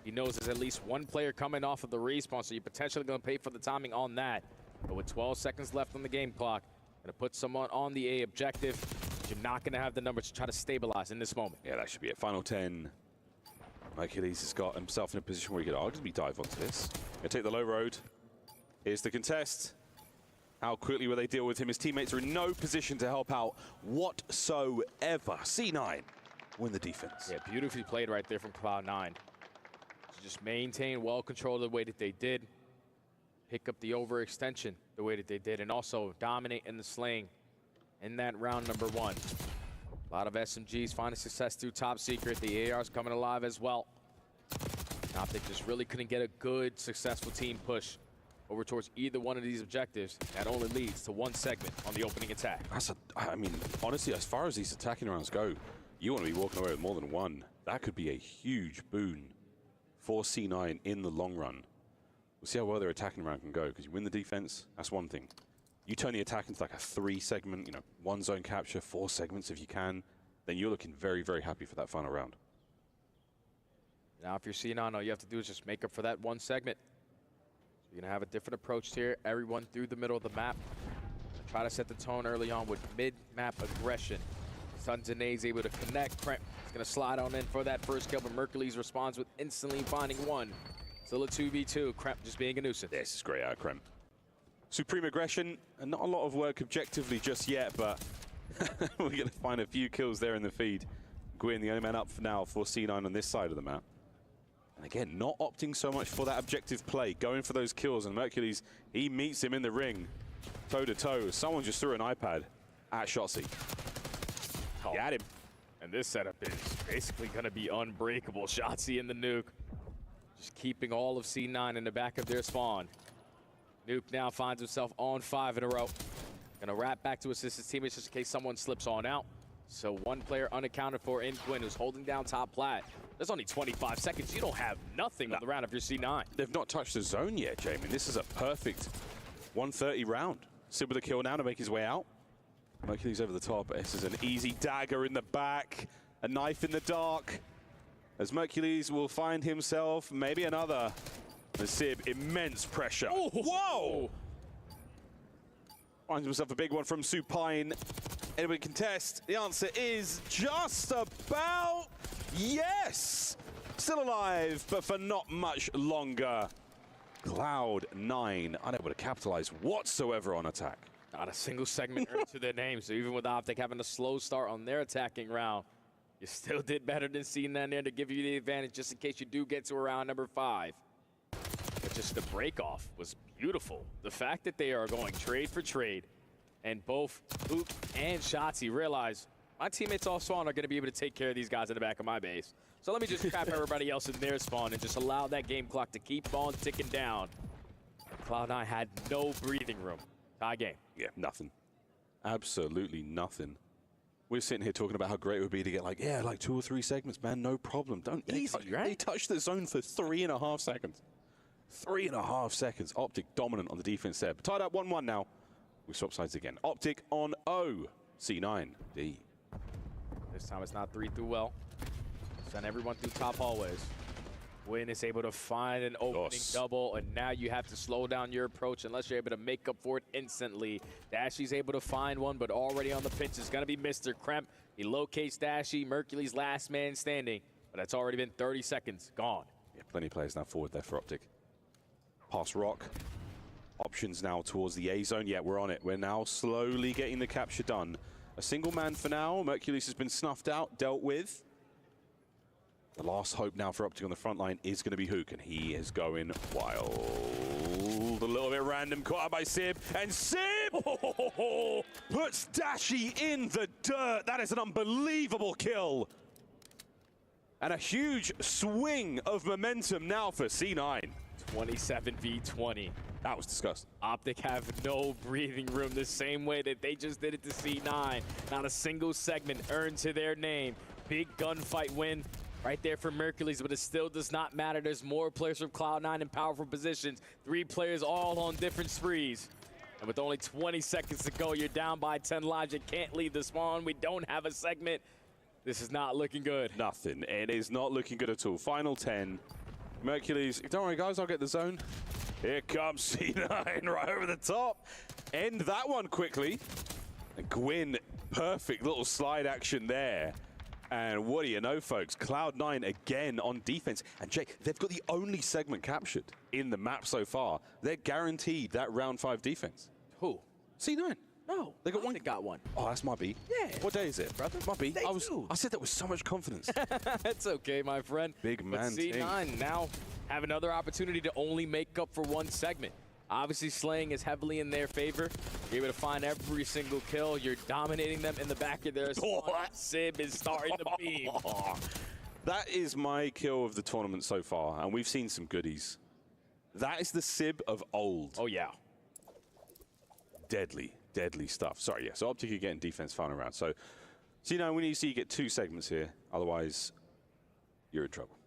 He knows there's at least one player coming off of the respawn, so you're potentially going to pay for the timing on that. But with 12 seconds left on the game clock, going to put someone on the A objective. You're not going to have the numbers to try to stabilize in this moment. Yeah, that should be it. Final 10. Hercules has got himself in a position where he could arguably dive onto this. Gonna take the low road. Here's the contest. How quickly will they deal with him? His teammates are in no position to help out whatsoever. C9 win the defense. Yeah, beautifully played right there from Cloud9. To just maintain well control the way that they did. Pick up the overextension the way that they did, and also dominate in the slaying in that round number 1. A lot of SMGs finding success through top secret. The AR's coming alive as well. Optic just really couldn't get a good, successful team push over towards either one of these objectives, that only leads to one segment on the opening attack. I mean, honestly, as far as these attacking rounds go, you want to be walking away with more than one. That could be a huge boon for C9 in the long run. We'll see how well their attacking round can go, because you win the defense, that's one thing. You turn the attack into like a 3-segment, you know, 1 zone capture, 4 segments if you can, then you're looking very, very happy for that final round. Now, if you're C9, all you have to do is just make up for that 1 segment. So you're going to have a different approach here. Everyone through the middle of the map. Try to set the tone early on with mid-map aggression. Sunzanae's able to connect. Kremp is going to slide on in for that first kill, but Mercules responds with instantly finding 1. Still a 2v2. Kremp just being a nuisance. This is great out of Kremp. Supreme aggression, and not a lot of work objectively just yet, but we're going to find a few kills there in the feed. Gwyn, the only man up for now for C9 on this side of the map. And again, not opting so much for that objective play, going for those kills, and Mercules, he meets him in the ring, toe-to-toe. Someone just threw an iPad at Shotzi. Oh. Got him. And this setup is basically going to be unbreakable. Shotzi in the nuke. Just keeping all of C9 in the back of their spawn. Nuke now finds himself on 5 in a row. Gonna wrap back to assist his teammates just in case someone slips on out. So 1 player unaccounted for in Gwyn, who's holding down top plat. There's only 25 seconds. You don't have nothing on the round if you're C9. They've not touched the zone yet, Jamie. This is a perfect 130 round. Sid with a kill now to make his way out. Mercules over the top. This is an easy dagger in the back. A knife in the dark. As Mercules will find himself maybe another. The Sib, immense pressure. Oh, whoa! Finds himself a big one from Supine. Anybody contest? The answer is just about yes! Still alive, but for not much longer. Cloud9 unable to capitalize whatsoever on attack. Not a single segment earned to their name, so even with Optic having a slow start on their attacking round, you still did better than C9 there to give you the advantage just in case you do get to round number 5. But just the break-off was beautiful. The fact that they are going trade for trade, and both Luke and Shotzi realize my teammates all spawn are going to be able to take care of these guys in the back of my base. So let me just trap everybody else in their spawn and just allow that game clock to keep on ticking down. Cloud9 had no breathing room. Tie game. Yeah, nothing. Absolutely nothing. We're sitting here talking about how great it would be to get like 2 or 3 segments, man, no problem. Easy, right? They touched the zone for 3.5 seconds. 3.5 seconds. Optic dominant on the defense there. But tied up 1-1 now. We swap sides again. Optic on O. C9 D. This time it's not 3 through well. Send everyone through top hallways. Gwyn is able to find an opening double, and now you have to slow down your approach unless you're able to make up for it instantly. Dashy's able to find one, but already on the pinch is going to be Mr. Kremp. He locates Dashy, Mercules last man standing, but that's already been 30 seconds gone. Yeah, plenty of players now forward there for Optic. Pass rock. Options now towards the A zone. Yeah, we're on it. We're now slowly getting the capture done. A single man for now. Mercules has been snuffed out, dealt with. The last hope now for Optic on the front line is going to be Hook, and he is going wild. A little bit random, caught out by Sib, and Sib puts Dashy in the dirt. That is an unbelievable kill. And a huge swing of momentum now for C9. 27 v 20. That was disgusting. Optic have no breathing room the same way that they just did it to C9. Not a single segment earned to their name. Big gunfight win right there for Mercules, but it still does not matter. There's more players from Cloud9 in powerful positions. 3 players all on different sprees. And with only 20 seconds to go, you're down by 10 lives. You can't leave the spawn. We don't have a segment. This is not looking good. Nothing. It is not looking good at all. Final 10. Mercules, don't worry guys, I'll get the zone. Here comes C9 right over the top. End that one quickly. And Gwyn, perfect little slide action there. And what do you know, folks? Cloud9 again on defense. And Jake, they've got the only segment captured in the map so far. They're guaranteed that round 5 defense. Who? C9. No, They got one. They got one. Oh, that's my beat. Yeah. What day is it, brother? My beat. Day 2. I said that with so much confidence. That's okay, my friend. Big man But C9 now have another opportunity to only make up for 1 segment. Obviously, slaying is heavily in their favor. You're able to find every single kill. You're dominating them in the back of their spawn. Sib is starting to beam. That is my kill of the tournament so far, and we've seen some goodies. That is the Sib of old. Oh, yeah. Deadly, deadly stuff. Sorry, yeah. So Optic again, defense final round. So C9, we need to see you get 2 segments here. Otherwise, you're in trouble.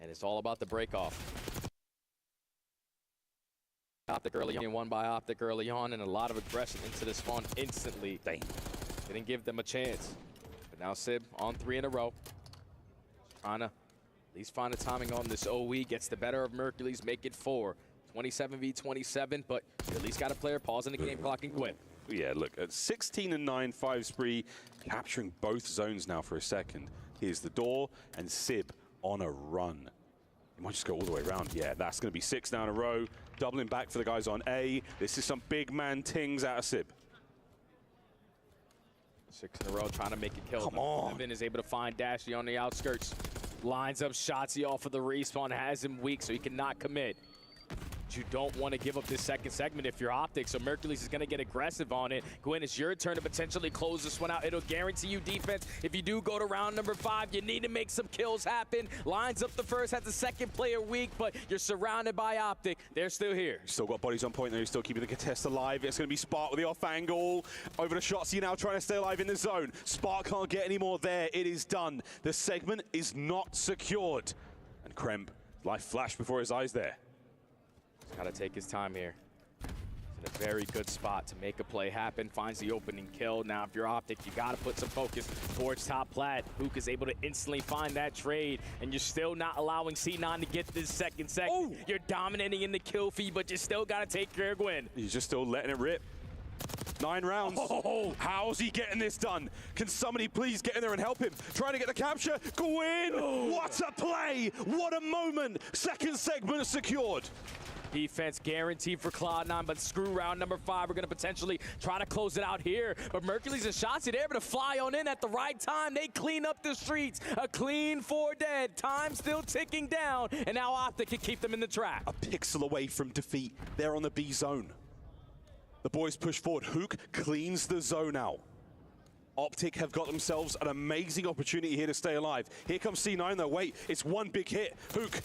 And it's all about the break off. Optic early on, won by Optic early on, and a lot of aggression into this spawn instantly. Dang. Didn't give them a chance. But now Sib on 3 in a row. Trying to at least find the timing on this OE. Gets the better of Mercules, make it 4. 27 v 27, but you at least got a player pausing the game clock and quit. Yeah, look, at 16 and 9, 5 spree, capturing both zones now for a second. Here's the door, and Sib on a run. He might just go all the way around. Yeah, that's going to be 6 now in a row. Doubling back for the guys on A. This is some big man tings out of Sib. 6 in a row, trying to make a kill. Come on. Evan is able to find Dashy on the outskirts. Lines up shots. Off of the respawn, has him weak, so he cannot commit. You don't want to give up this second segment if you're Optic, so Mercules is going to get aggressive on it. Gwen, it's your turn to potentially close this one out. It'll guarantee you defense. If you do go to round number 5, you need to make some kills happen. Lines up the first, has the second player weak, but you're surrounded by Optic. They're still here. Still got bodies on point there. He's still keeping the contest alive. It's going to be Spark with the off angle. Over to Shotzzy now, trying to stay alive in the zone. Spark can't get any more there. It is done. The segment is not secured. And Kremp, life flashed before his eyes there. Got to take his time here. He's in a very good spot to make a play happen. Finds the opening kill. Now, if you're Optic, you got to put some focus towards top plat. Hook is able to instantly find that trade, and you're still not allowing C9 to get this second segment. Oh. You're dominating in the kill feed, but you still got to take care of Gwen. He's just still letting it rip. 9 rounds. Oh, how's he getting this done? Can somebody please get in there and help him? Trying to get the capture. Gwyn! Oh. What a play! What a moment! Second segment secured. Defense guaranteed for Cloud9, but screw round number 5. We're going to potentially try to close it out here. But Mercules and Shotzzy, they're able to fly on in at the right time. They clean up the streets. A clean 4 dead. Time still ticking down, and now Optic can keep them in the trap. A pixel away from defeat. They're on the B zone. The boys push forward. Hook cleans the zone out. Optic have got themselves an amazing opportunity here to stay alive. Here comes C9 though. Wait, it's one big hit. Hook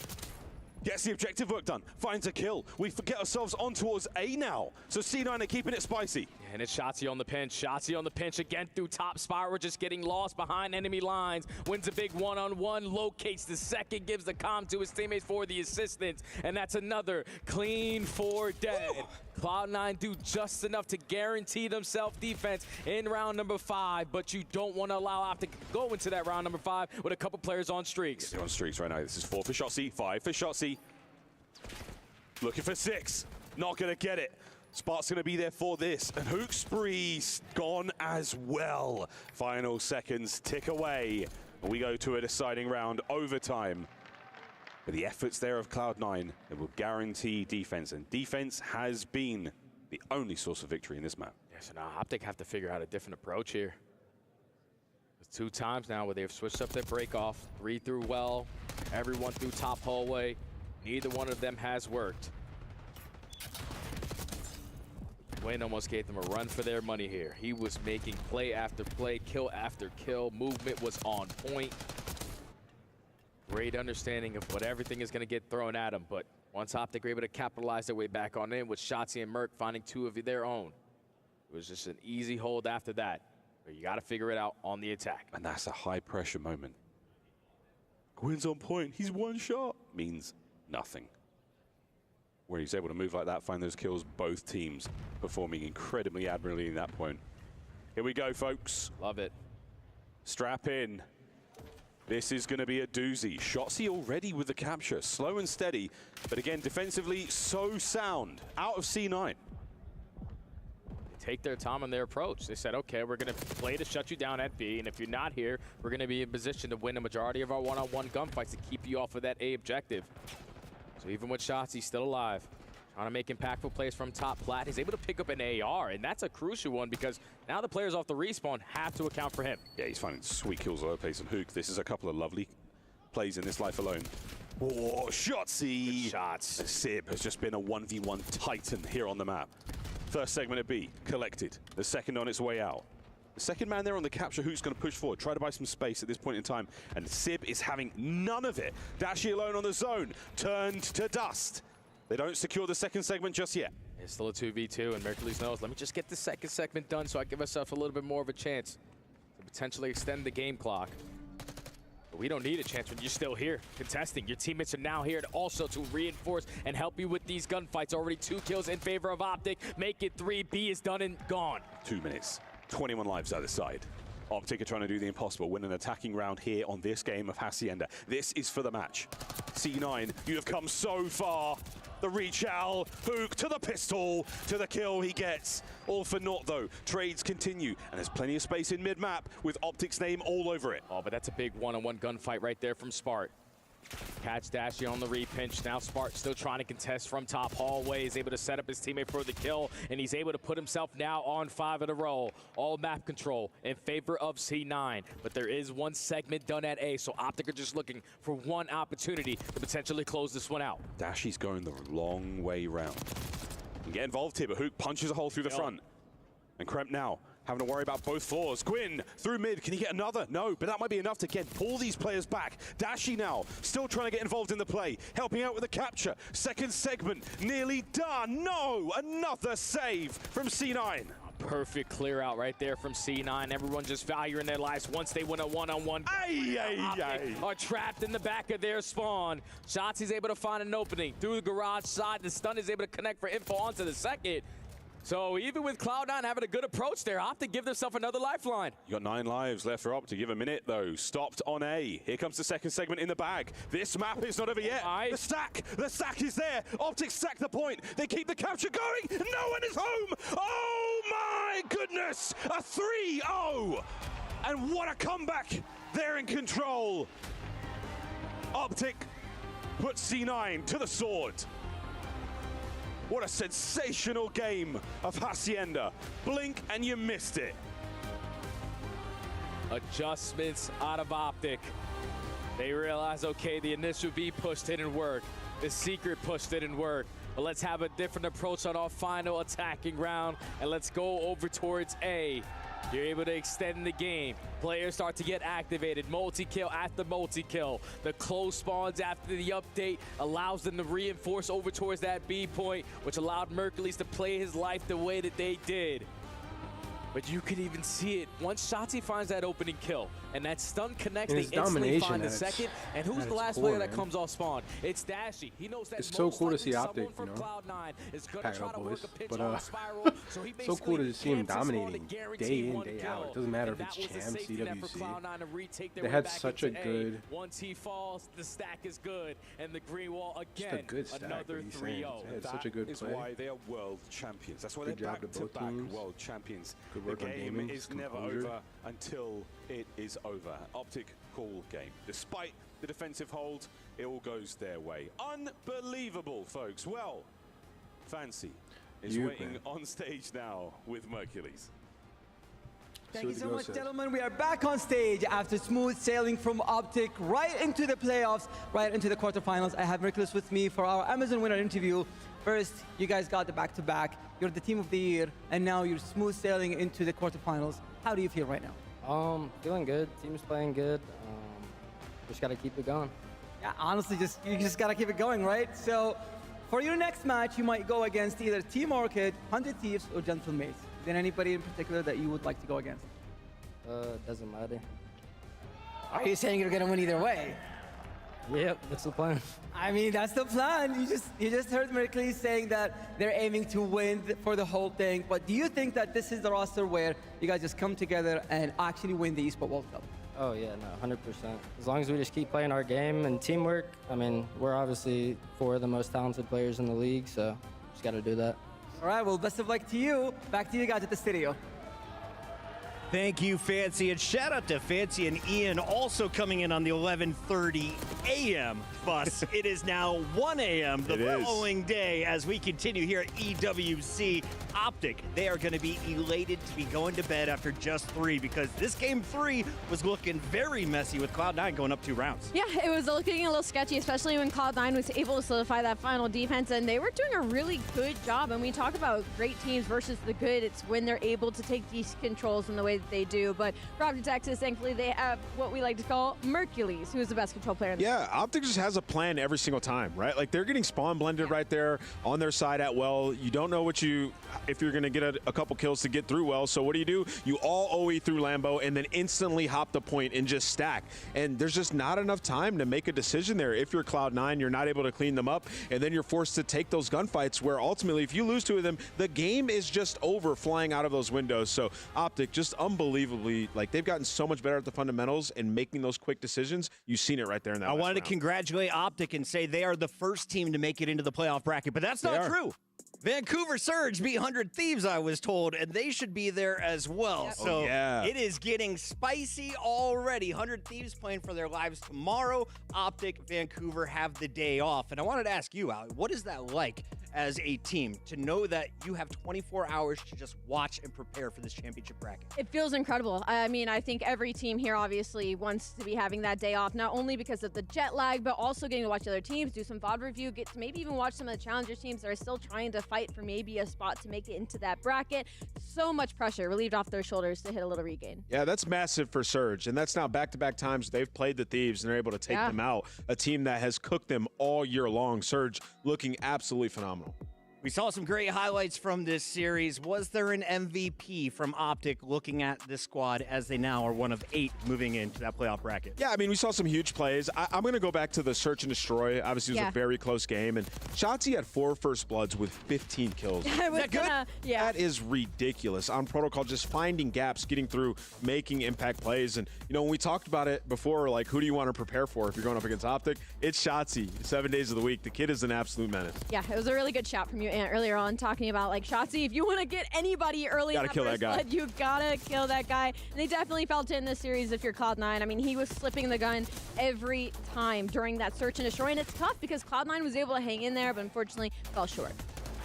gets the objective work done, finds a kill. We forget ourselves on towards A now. So C9 are keeping it spicy. And it's Shotzzy on the pinch. Shotzzy on the pinch again through top spiral, just getting lost behind enemy lines. Wins a big one-on-one, locates the second, gives the comm to his teammates for the assistance. And that's another clean 4 dead. Ooh. Cloud9 do just enough to guarantee themselves defense in round number 5, but you don't want to allow Optic to go into that round number 5 with a couple players on streaks. They're on streaks right now. This is 4 for Shotzzy, 5 for Shotzzy. Looking for 6. Not going to get it. Spark's going to be there for this. And Hook Spree's gone as well. Final seconds tick away. We go to a deciding round, overtime. But the efforts there of Cloud9, it will guarantee defense. And defense has been the only source of victory in this map. Yeah, so now Optic have to figure out a different approach here. It's 2 times now where they've switched up their break off. 3 through well, everyone through top hallway. Neither one of them has worked. Wayne almost gave them a run for their money here. He was making play after play, kill after kill. Movement was on point. Great understanding of what everything is going to get thrown at him. But once Optic were able to capitalize their way back on in with Shotzzy and Merc finding 2 of their own, it was just an easy hold after that. But you got to figure it out on the attack. And that's a high pressure moment. Gwyn's on point. He's 1 shot. Means nothing. Where he's able to move like that, find those kills, both teams performing incredibly admirably in that point. Here we go, folks. Love it. Strap in. This is going to be a doozy. Shotzzy already with the capture. Slow and steady, but again, defensively so sound. Out of C9. They take their time on their approach. They said, okay, we're going to play to shut you down at B, and if you're not here, we're going to be in position to win a majority of our one-on-one gunfights to keep you off of that A objective. So even with shots, he's still alive. Trying to make impactful plays from top plat. He's able to pick up an AR, and that's a crucial one because now the players off the respawn have to account for him. Yeah, he's finding sweet kills all over the place. And Hook, this is a couple of lovely plays in this life alone. Oh, Shotzzy! Good shots. Sib has just been a 1v1 titan here on the map. First segment of B, collected. The second on its way out. The second man there on the capture, who's going to push forward, try to buy some space at this point in time. And Sib is having none of it. Dashi alone on the zone, turned to dust. They don't secure the second segment just yet. It's still a 2v2, and Mercules knows, let me just get the second segment done so I give myself a little bit more of a chance to potentially extend the game clock. But we don't need a chance when you're still here contesting. Your teammates are now here also to reinforce and help you with these gunfights. Already 2 kills in favor of Optic. Make it 3. B is done and gone. 2 minutes, 21 lives either side. Optic are trying to do the impossible, win an attacking round here on this game of Hacienda. This is for the match. C9, you have come so far. The reach out, Hook to the pistol, to the kill he gets. All for naught though, trades continue, and there's plenty of space in mid-map with Optic's name all over it. Oh, but that's a big one-on-one gunfight right there from Spart. Catch Dashi on the repinch. Now Spart still trying to contest from top hallway. Is able to set up his teammate for the kill, and he's able to put himself now on 5 in a row. All map control in favor of C9, but there is one segment done at A, so Optic are just looking for one opportunity to potentially close this one out. Dashi's going the long way round. You get involved here, but Hook punches a hole through the front. And Kremp now having to worry about both floors. Gwyn through mid, can he get another? No, but that might be enough to again pull these players back. Dashi now still trying to get involved in the play, helping out with the capture. Second segment nearly done. No, another save from C9. Perfect clear out right there from C9. Everyone just valuing their lives once they win a one-on-one. Are trapped in the back of their spawn. Shotzi's able to find an opening through the garage side. The stun is able to connect for info onto the second. So even with Cloud9 having a good approach there, Optic give themselves another lifeline. You got 9 lives left for Optic. Give a minute though. Stopped on A. Here comes the second segment in the bag. This map is not over yet. The stack is there. Optic stack the point. They keep the capture going. No one is home. Oh my goodness. A 3-0. And what a comeback. They're in control. Optic puts C9 to the sword. What a sensational game of Hacienda. Blink and you missed it. Adjustments out of Optic. They realize, okay, the initial B push didn't work. The secret push didn't work. But let's have a different approach on our final attacking round, and let's go over towards A. You're able to extend the game. Players start to get activated. Multi-kill after multi-kill. The close spawns after the update allows them to reinforce over towards that B point, which allowed Mercules to play his life the way that they did. But you can even see it. Once Shotzi finds that opening kill and that stun connects, they instantly find the second. And who's the last player that comes off spawn? It's Dashi. He knows that it's so cool to see Optic, you know, pack it up, boys. But so cool to see him dominating day in, day out. It doesn't matter if it's Champ, CWC. They had such a good, once he falls, the stack is good, and the green wall again. Just a good stack. Another 3-0. They had such a good play. That is why they are world champions. That's why they're back-to-back world champions. The game is never over until it is over. Optic cool game. Despite the defensive hold, it all goes their way. Unbelievable, folks. Well, Fancy is waiting on stage now with Mercules. Thank you so much, gentlemen. We are back on stage after smooth sailing from Optic right into the playoffs, right into the quarterfinals. I have Mercules with me for our Amazon winner interview. First, you guys got the back-to-back. You're the team of the year, and now you're smooth sailing into the quarterfinals. How do you feel right now? Feeling good. Team's playing good. Just gotta keep it going. Yeah, honestly, you just gotta keep it going, right? So, for your next match, you might go against either Team Orchid, 100 Thieves, or Gentle Mates. Is there anybody in particular that you would like to go against? Doesn't matter. Are you saying you're gonna win either way? Yep, that's the plan. I mean, that's the plan. You just heard Mercules saying that they're aiming to win for the whole thing. But do you think that this is the roster where you guys just come together and actually win the eSport World Cup? Oh yeah, no, 100%. As long as we just keep playing our game and teamwork, I mean, we're obviously 4 of the most talented players in the league, so just got to do that. All right, well, best of luck to you. Back to you guys at the studio. Thank you, Fancy, and shout out to Fancy and Ian also coming in on the 11:30 a.m. bus. It is now 1 a.m. the following day as we continue here at EWC Optic. They are going to be elated to be going to bed after just 3 because this game 3 was looking very messy with Cloud9 going up 2 rounds. Yeah, it was looking a little sketchy, especially when Cloud9 was able to solidify that final defense, and they were doing a really good job. And we talk about great teams versus the good. It's when they're able to take these controls in the way they do. But for Optic Texas, thankfully, they have what we like to call Mercules, who is the best control player in the Yeah, Optic just has a plan every single time, right? Like, they're getting spawn blended right there on their side at well. You don't know if you're going to get a couple kills to get through well. So what do? You all OE through Lambo and then instantly hop the point and just stack. And there's just not enough time to make a decision there. If you're Cloud9, you're not able to clean them up, and then you're forced to take those gunfights where ultimately, if you lose two of them, the game is just over flying out of those windows. So Optic, just unbelievably, like, they've gotten so much better at the fundamentals and making those quick decisions. You've seen it right there in that I wanted to round. congratulate Optic and say they are the first team to make it into the playoff bracket, but that's not true. Vancouver Surge beat 100 Thieves, I was told, and they should be there as well. Yep. So it is getting spicy already. 100 Thieves playing for their lives tomorrow. Optic, Vancouver have the day off. And I wanted to ask you, Ali, what is that like as a team to know that you have 24 hours to just watch and prepare for this championship bracket? It feels incredible. I mean, I think every team here obviously wants to be having that day off, not only because of the jet lag, but also getting to watch other teams, do some VOD review, get to maybe even watch some of the Challengers teams that are still trying to fight for maybe a spot to make it into that bracket. So much pressure relieved off their shoulders to hit a little regain. Yeah, that's massive for Surge, and that's now back-to-back times they've played the Thieves and they're able to take them out. A team that has cooked them all year long. Surge looking absolutely phenomenal. We saw some great highlights from this series. Was there an MVP from Optic looking at this squad as they now are one of 8 moving into that playoff bracket? Yeah, I mean, we saw some huge plays. I'm going to go back to the Search and Destroy. Obviously, it was a very close game. And Shotzi had 4 First Bloods with 15 kills. Is that good? That is ridiculous. On Protocol, just finding gaps, getting through, making impact plays. And, you know, when we talked about it before, like, who do you want to prepare for if you're going up against Optic? It's Shotzi, 7 days of the week. The kid is an absolute menace. Yeah, it was a really good shout from you, Ant, earlier on, talking about, like, Shotzi, if you want to get anybody early in that first blood, you gotta kill that guy. And they definitely felt it in this series if you're Cloud9. I mean, he was slipping the gun every time during that search and destroy, and it's tough because Cloud9 was able to hang in there, but unfortunately fell short.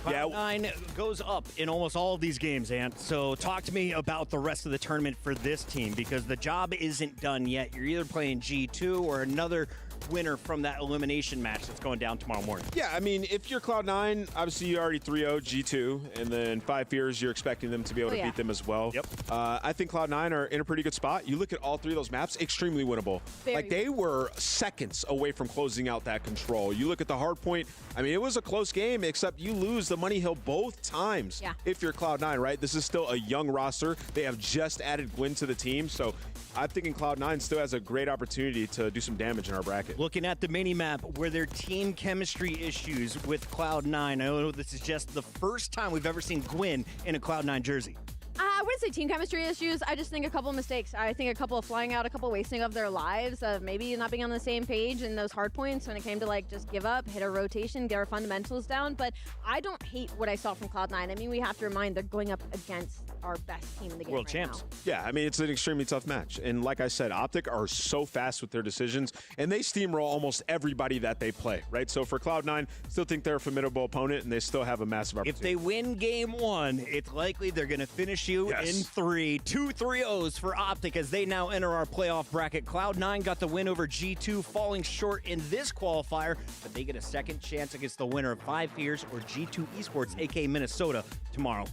Cloud9 goes up in almost all of these games, Ant. So talk to me about the rest of the tournament for this team, because the job isn't done yet. You're either playing G2 or another winner from that elimination match that's going down tomorrow morning. Yeah, I mean, if you're Cloud9, obviously you already 3-0 G2, and then 5 Fears, you're expecting them to be able to beat them as well. Yep. I think Cloud9 are in a pretty good spot. You look at all 3 of those maps, extremely winnable. Like, they were seconds away from closing out that control. You look at the hard point, I mean, it was a close game, except you lose the money hill both times if you're Cloud9, right? This is still a young roster. They have just added Gwyn to the team, so I'm thinking Cloud9 still has a great opportunity to do some damage in our bracket. Looking at the mini-map, were there team chemistry issues with Cloud9? I know this is just the first time we've ever seen Gwyn in a Cloud9 jersey. I wouldn't say team chemistry issues. I just think a couple of mistakes. I think a couple of flying out, a couple of wasting of their lives, maybe not being on the same page in those hard points when it came to, like, just give up, hit a rotation, get our fundamentals down. But I don't hate what I saw from Cloud9. I mean, we have to remind they're going up against our best team in the game World champs. Yeah, I mean, it's an extremely tough match. And like I said, Optic are so fast with their decisions, and they steamroll almost everybody that they play, right? So for Cloud9, still think they're a formidable opponent, and they still have a massive opportunity. If they win game 1, it's likely they're going to finish you in 3. 2 3-0s for Optic as they now enter our playoff bracket. Cloud9 got the win over G2, falling short in this qualifier, but they get a second chance against the winner of 5 Fears or G2 Esports, aka Minnesota, tomorrow.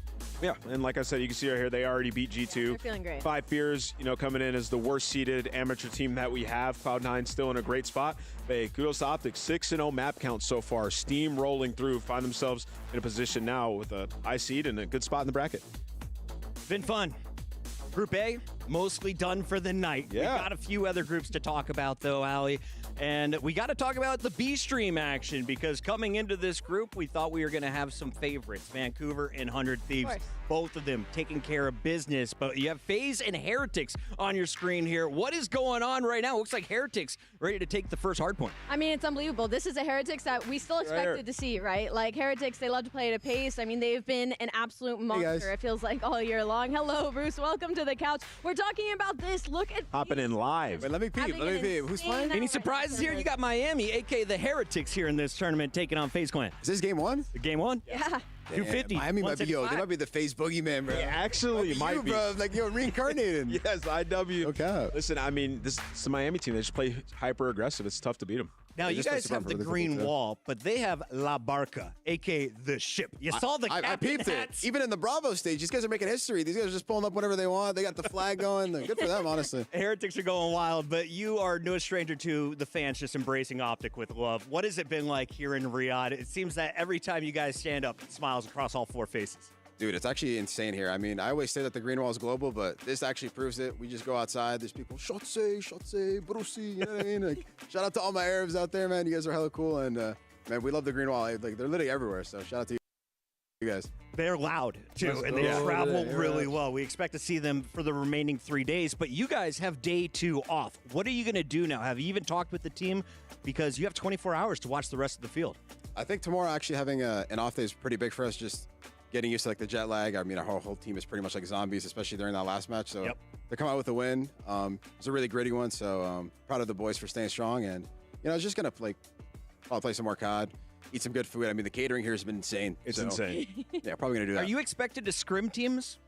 Yeah, and like I said, you can see right here, they already beat G2. They're feeling great. 5 Fears, you know, coming in as the worst-seeded amateur team that we have. Cloud9 still in a great spot. But hey, kudos to Optic, 6-0 map count so far. Steam rolling through, find themselves in a position now with a high seed and a good spot in the bracket. Been fun. Group A, mostly done for the night. Yeah. We got a few other groups to talk about, though, Ali. And we got to talk about the B-Stream action, because coming into this group, we thought we were going to have some favorites, Vancouver and 100 Thieves. Both of them taking care of business. But you have FaZe and Heretics on your screen here. What is going on right now? It looks like Heretics ready to take the first hard point. I mean, it's unbelievable. This is a Heretics that we still expected to see, right? Like, Heretics, they love to play at a pace. I mean, they've been an absolute monster, it feels like, all year long. Hello, Bruce. Welcome to the couch. We're talking about this. Look at hopping in live. Wait, let me peep. Who's playing? Any surprises here? You got Miami, a.k.a. the Heretics, here in this tournament, taking on FaZe Clan. Is this game 1? Game 1? Yeah. 250. Miami might be, they might be the FaZe boogeyman, bro. Yeah, actually, might be. Bro. Like, you're reincarnated. Yes, IW. Okay. Listen, I mean, this is the Miami team. They just play hyper aggressive. It's tough to beat them. Now, you guys have the green wall, but they have La Barca, a.k.a. the ship. You saw the captain I peeped hats. it. Even in the Bravo stage, these guys are making history. These guys are just pulling up whenever they want. They got the flag going. Good for them, honestly. Heretics are going wild, but you are no stranger to the fans just embracing Optic with love. What has it been like here in Riyadh? It seems that every time you guys stand up, it smiles across all four faces. Dude, it's actually insane here. I mean, I always say that the green wall is global, but this actually proves it. We just go outside. There's people, Shotse, Brusi, you know what I mean? Like, shout out to all my Arabs out there, man. You guys are hella cool, and man, we love the green wall. Like, they're literally everywhere, so shout out to you guys. They're loud, too, and they travel really well. We expect to see them for the remaining 3 days, but you guys have day 2 off. What are you going to do now? Have you even talked with the team? Because you have 24 hours to watch the rest of the field. I think tomorrow actually having an off day is pretty big for us, just getting used to like the jet lag. I mean, our whole team is pretty much like zombies, especially during that last match. So they come out with a win. It's a really gritty one. So proud of the boys for staying strong. And, you know, just going to probably play some more COD, eat some good food. I mean, the catering here has been insane. It's insane. Yeah, probably going to do that. Are you expected to scrim teams?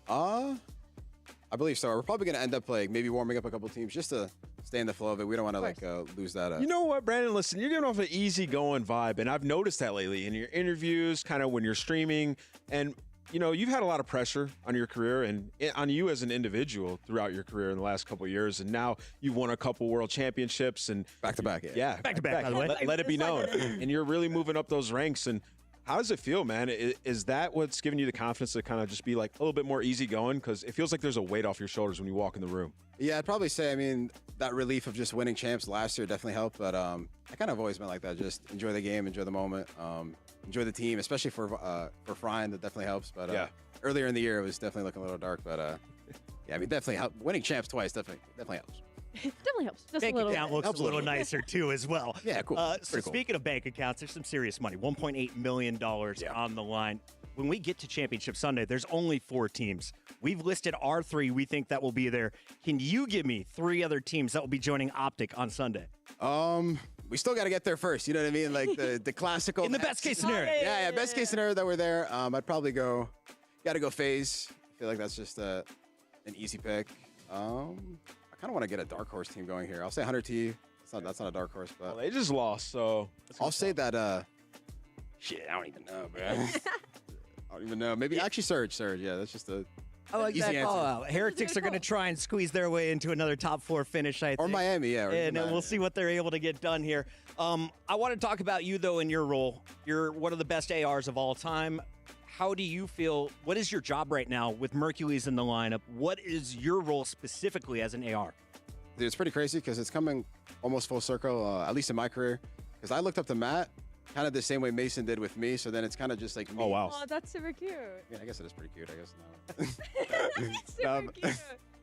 I believe so. We're probably going to end up like maybe warming up a couple teams just to stay in the flow of it. We don't want to like lose that. You know what, Brandon? Listen, you're giving off an easygoing vibe, and I've noticed that lately in your interviews, kind of when you're streaming, and you know you've had a lot of pressure on your career and on you as an individual throughout your career in the last couple of years, and now you've won a couple world championships and back to back. Yeah, back to back. By the way, let it be known, and you're really moving up those ranks. And how does it feel, man? Is that what's giving you the confidence to kind of just be like a little bit more easygoing? Because it feels like there's a weight off your shoulders when you walk in the room. Yeah, I'd probably say, I mean, that relief of just winning champs last year definitely helped. But I kind of always been like that. Just enjoy the game, enjoy the moment, enjoy the team, especially for Fryan. That definitely helps. But earlier in the year, it was definitely looking a little dark. But yeah, I mean, definitely winning champs twice definitely helps. Definitely helps. Just bank a little account bit. looks a little nicer too, as well. Yeah, cool. So speaking of bank accounts, there's some serious money. $1.8 million on the line. When we get to Championship Sunday, there's only 4 teams. We've listed our 3 we think that will be there. Can you give me 3 other teams that will be joining Optic on Sunday? We still got to get there first. You know what I mean? Like the classical. In the best case scenario. Yeah, best case scenario that we're there. I'd probably got to go FaZe. I feel like that's just an easy pick. I kind of want to get a dark horse team going here. I'll say 100T. That's not a dark horse, but they just lost, so I'll say that. Shit, I don't even know, man. I don't even know. Maybe actually Surge. Yeah, that's just a. I like easy that call out. Heretics are going to try and squeeze their way into another top 4 finish, I think. Or Miami, yeah. And we'll see what they're able to get done here. I want to talk about you, though, in your role. You're one of the best ARs of all time. How do you feel? What is your job right now with Mercules in the lineup? What is your role specifically as an AR? Dude, it's pretty crazy because it's coming almost full circle, at least in my career. Because I looked up to Matt kind of the same way Mason did with me. So then it's kind of just like me. Oh, wow. Oh, that's super cute. Yeah, I guess it is pretty cute. I guess no. Super cute.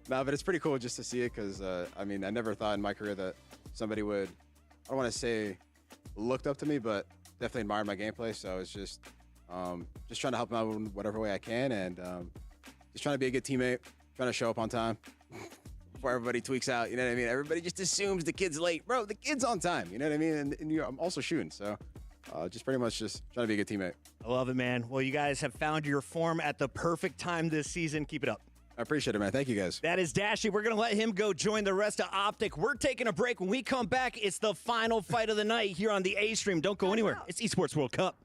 No, but it's pretty cool just to see it because, I mean, I never thought in my career that somebody would, I don't want to say looked up to me, but definitely admired my gameplay. So it's just trying to help them out in whatever way I can and just trying to be a good teammate, trying to show up on time before everybody tweaks out. You know what I mean? Everybody just assumes the kid's late. Bro, the kid's on time. You know what I mean? And I'm also shooting. So just pretty much just trying to be a good teammate. I love it, man. Well, you guys have found your form at the perfect time this season. Keep it up. I appreciate it, man. Thank you, guys. That is Dashy. We're going to let him go join the rest of Optic. We're taking a break. When we come back, it's the final fight of the night here on the A Stream. Don't go anywhere. It's Esports World Cup.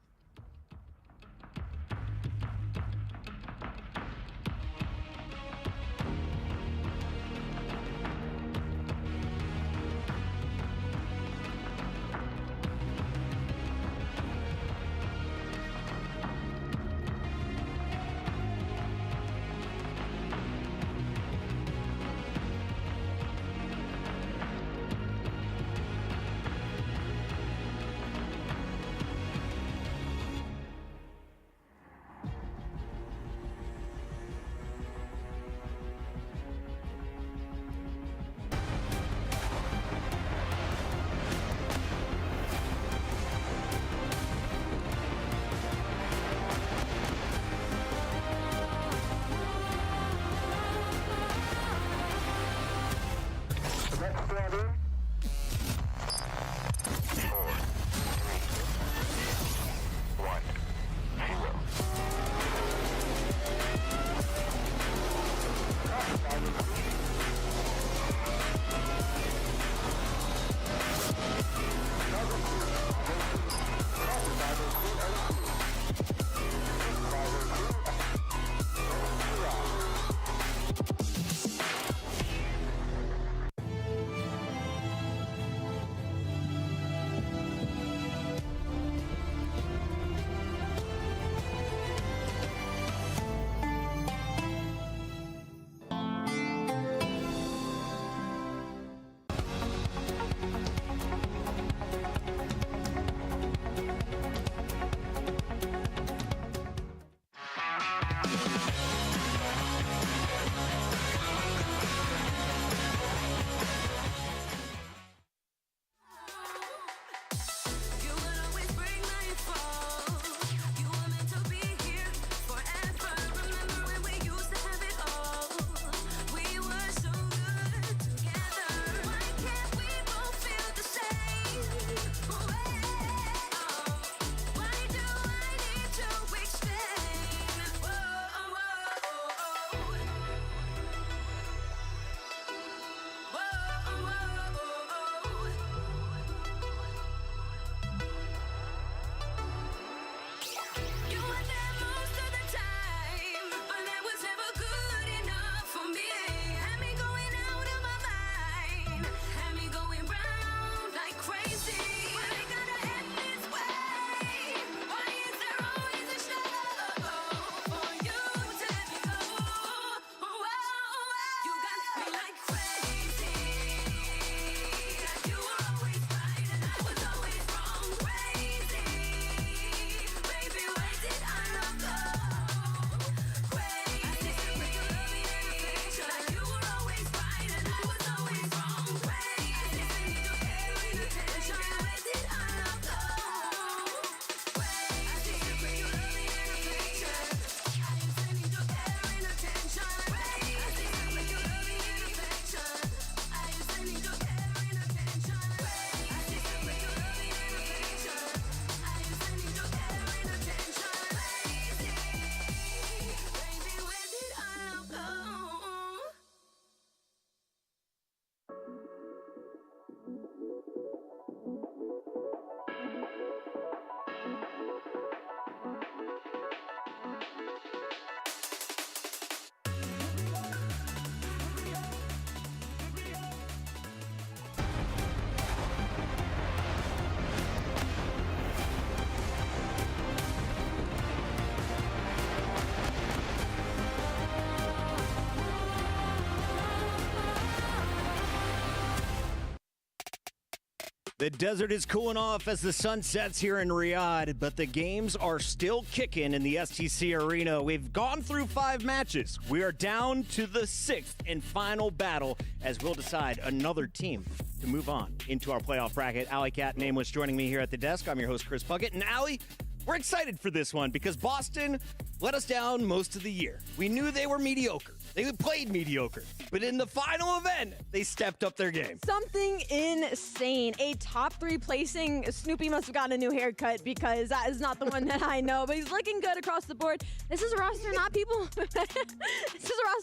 The desert is cooling off as the sun sets here in Riyadh, but the games are still kicking in the STC Arena. We've gone through 5 matches. We are down to the 6th and final battle as we'll decide another team to move on into our playoff bracket. Alley Cat Nameless joining me here at the desk. I'm your host, Chris Puckett. And Alley, we're excited for this one because Boston let us down most of the year. We knew they were mediocre. They played mediocre. But in the final event, they stepped up their game. Something insane. A top 3 placing. Snoopy must have gotten a new haircut because that is not the one that I know. But he's looking good across the board. This is a roster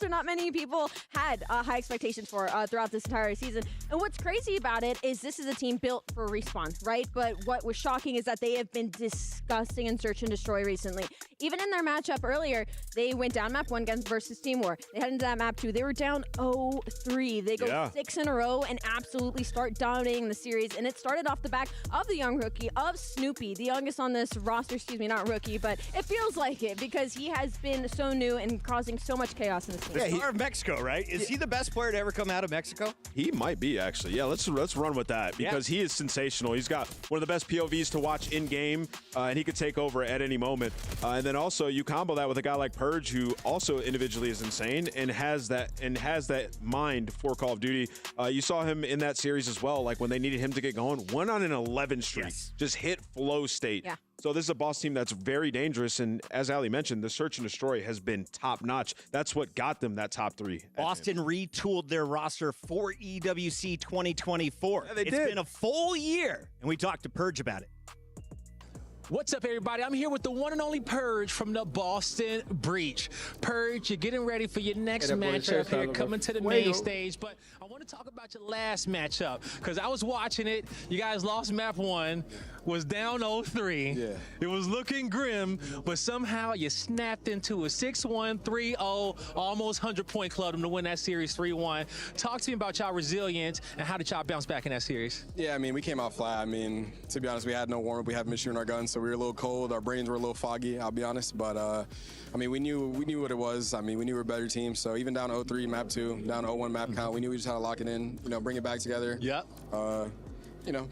not many people had high expectations for throughout this entire season. And what's crazy about it is this is a team built for Respawn, right? But what was shocking is that they have been disgusting in Search and Destroy recently. Even in their matchup earlier, they went down map 1 versus Team War. They head into that map 2. They were down 0-3. They go 6 in a row and absolutely start dominating the series. And it started off the back of the young rookie of Snoopy, the youngest on this roster. Excuse me, not rookie, but it feels like it because he has been so new and causing so much chaos in this team. The star of Mexico, right? Is he the best player to ever come out of Mexico? He might be, actually. Yeah, let's run with that because he is sensational. He's got one of the best POVs to watch in game, and he could take over at any moment. And then also you combo that with a guy like Purge, who also individually is insane and has that mind for Call of Duty. You saw him in that series as well. Like when they needed him to get going, 1 on an 11 streak, just hit flow state. Yeah. So this is a boss team that's very dangerous, and as Ali mentioned, the Search and Destroy has been top-notch. That's what got them that top 3. Boston retooled their roster for EWC 2024. Yeah, they It's did. been a full year, and we talked to Purge about it. What's up, everybody? I'm here with the one and only Purge from the Boston Breach. Purge, you're getting ready for your next matchup here, coming to the main stage. But I want to talk about your last matchup because I was watching it. You guys lost map 1, was down 0-3. Yeah. It was looking grim, but somehow you snapped into a 6-1, 3-0, almost 100-point club to win that series 3-1. Talk to me about y'all resilience and how did y'all bounce back in that series? Yeah, I mean, we came out flat. I mean, to be honest, we had no warm-up. We haven't been shooting our guns, so we were a little cold. Our brains were a little foggy, I'll be honest. But, I mean, we knew what it was. I mean, we knew we were a better team. So even down 0-3 map 2, down 0-1 map count, we knew we just had to lock it in, bring it back together. Yep.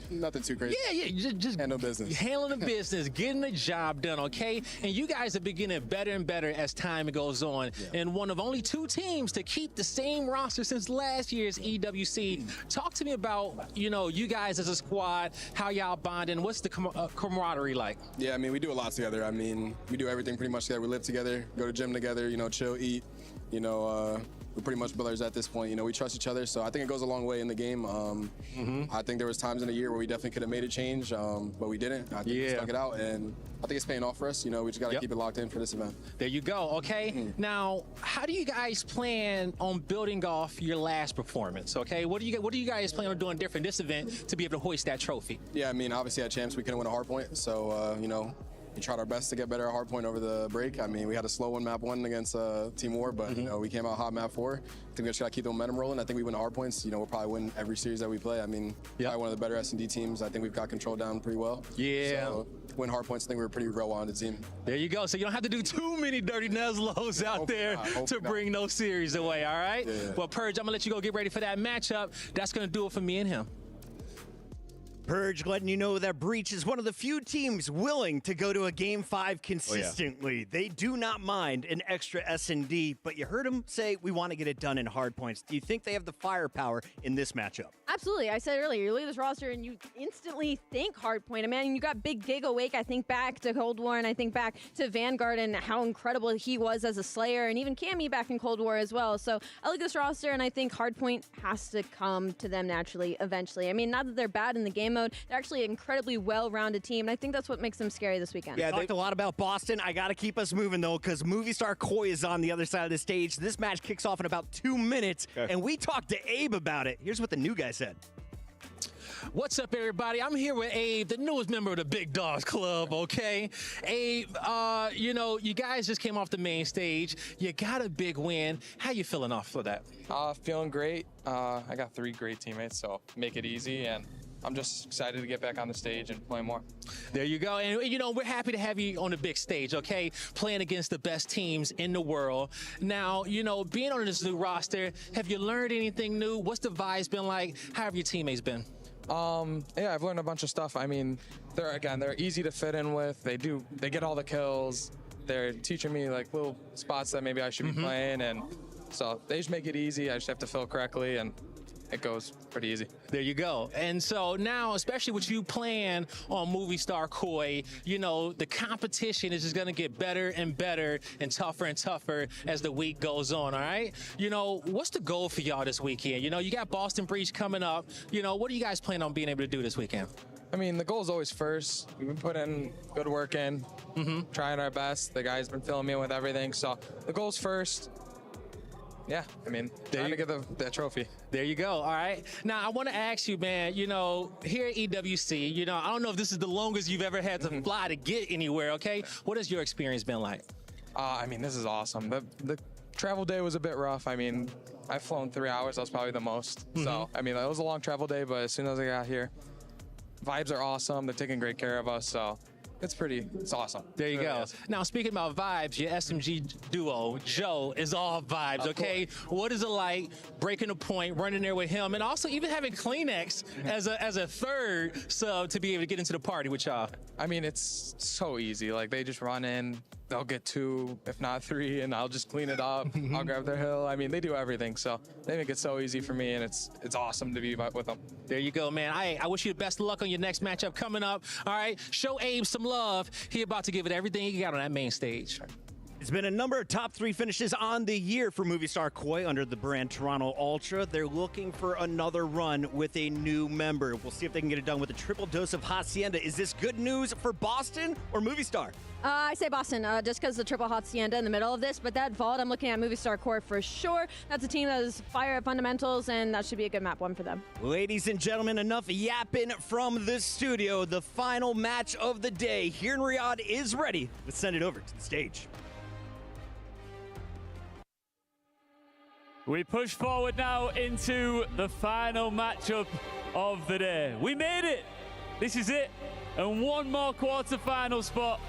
Nothing too crazy. Yeah, just handle business. Handling the business, getting the job done, okay? And you guys are beginning better and better as time goes on. Yeah. And one of only 2 teams to keep the same roster since last year's EWC. Talk to me about, you guys as a squad, how y'all bonding, what's the camaraderie like? Yeah, I mean, we do a lot together. I mean, we do everything pretty much together. We live together, go to gym together, chill, eat, we're pretty much brothers at this point. We trust each other, so I think it goes a long way in the game. I think there was times in the year where we definitely could have made a change, but we didn't. I think we stuck it out, and I think it's paying off for us. We just got to keep it locked in for this event. There you go, okay? Now, how do you guys plan on building off your last performance, okay? What do you guys plan on doing different this event to be able to hoist that trophy? Yeah, I mean, obviously at Champs, we couldn't win a hard point, so, we tried our best to get better at hardpoint over the break. I mean, we had a slow one map 1 against Team War, but you know, we came out hot map 4. I think we just got to keep the momentum rolling. I think we win hardpoints. You know, we'll probably win every series that we play. I mean, probably one of the better S&D teams. I think we've got control down pretty well. Yeah. So, win hardpoints, I think we're a pretty well-rounded team. There you go. So you don't have to do too many dirty Nuzlos out there to bring those series away, all right? Yeah. Well, Purge, I'm going to let you go get ready for that matchup. That's going to do it for me and him. Purge letting you know that Breach is one of the few teams willing to go to a Game 5 consistently. They do not mind an extra S&D, but you heard him say we want to get it done in hard points. Do you think they have the firepower in this matchup? Absolutely. I said earlier, you look at this roster and you instantly think hardpoint. I mean, you got Big Gig awake. I think back to Cold War, and I think back to Vanguard and how incredible he was as a Slayer, and even Cammy back in Cold War as well. So I look at this roster, and I think hardpoint has to come to them naturally eventually. I mean, not that they're bad in the game mode. They're actually an incredibly well-rounded team, and I think that's what makes them scary this weekend. Yeah, talked a lot about Boston. I got to keep us moving, though, because Movie Star Koi is on the other side of the stage. This match kicks off in about 2 minutes, and we talked to Abe about it. Here's what the new guy said. What's up, everybody? I'm here with Abe, the newest member of the Big Dogs Club, okay? Abe, you know, you guys just came off the main stage. You got a big win. How you feeling off of that? Feeling great. I got 3 great teammates, so make it easy, and I'm just excited to get back on the stage and play more. There you go. And, you know, we're happy to have you on the big stage, okay? Playing against the best teams in the world. Now, you know, being on this new roster, have you learned anything new? What's the vibes been like? How have your teammates been? Yeah, I've learned a bunch of stuff. I mean, they're easy to fit in with. They get all the kills. They're teaching me like little spots that maybe I should be playing, and so they just make it easy. I just have to fill correctly, and it goes pretty easy. There you go. And so now, especially with you playing on Movie Star Koi, you know, the competition is just going to get better and better and tougher as the week goes on, all right? You know, what's the goal for y'all this weekend? You know, you got Boston Breach coming up. You know, what are you guys planning on being able to do this weekend? I mean, the goal is always first. We've been putting good work in, trying our best. The guy's been filling me in with everything. So the goal's first. Yeah, I mean, trying to get the trophy. There you go. All right. Now, I want to ask you, man, you know, here at EWC, you know, I don't know if this is the longest you've ever had to fly to get anywhere, okay? What has your experience been like? I mean, this is awesome. The travel day was a bit rough. I mean, I've flown 3 hours. That was probably the most. So, I mean, it was a long travel day, but as soon as I got here, vibes are awesome. They're taking great care of us, so it's awesome. There you go. Now, speaking about vibes, your SMG duo, Joe, is all vibes, okay? What is it like breaking a point, running there with him, and also even having Kleenex as a third sub to be able to get into the party with y'all? I mean, it's so easy. Like, they just run in, they'll get 2, if not 3, and I'll just clean it up. I'll grab their hill. I mean, they do everything, so they make it so easy for me, and it's awesome to be with them. There you go, man. I wish you the best of luck on your next matchup coming up. All right, show Abe some love. He about to give it everything he got on that main stage. It's been a number of top 3 finishes on the year for Movie Star Koi under the brand Toronto Ultra. They're looking for another run with a new member. We'll see if they can get it done with a triple dose of Hacienda. Is this good news for Boston or Movie Star? I say Boston, just because the triple Hacienda in the middle of this. But that vault, I'm looking at Movie Star Core for sure. That's a team that is fire at fundamentals, and that should be a good map 1 for them. Ladies and gentlemen, enough yapping from the studio. The final match of the day here in Riyadh is ready. Let's send it over to the stage. We push forward now into the final matchup of the day. We made it. This is it. And one more quarterfinal spot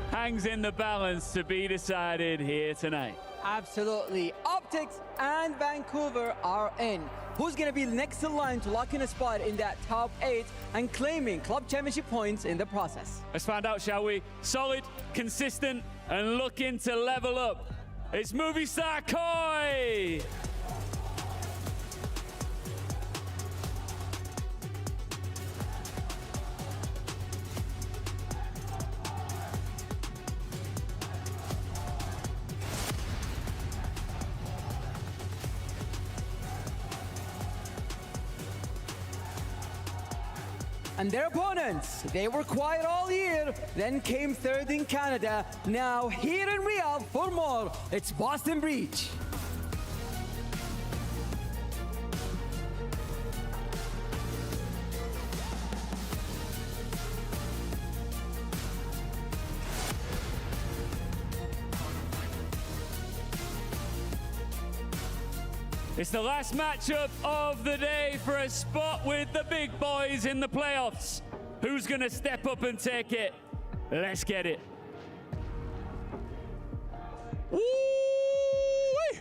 hangs in the balance to be decided here tonight. Absolutely. Optics and Vancouver are in. Who's going to be next in line to lock in a spot in that top 8 and claiming club championship points in the process? Let's find out, shall we? Solid, consistent, and looking to level up. It's Movie Star Koi! And their opponents, they were quiet all year, then came third in Canada. Now here in Riyadh for more, it's Boston Breach. It's the last matchup of the day for a spot with the big boys in the playoffs. Who's gonna step up and take it? Let's get it.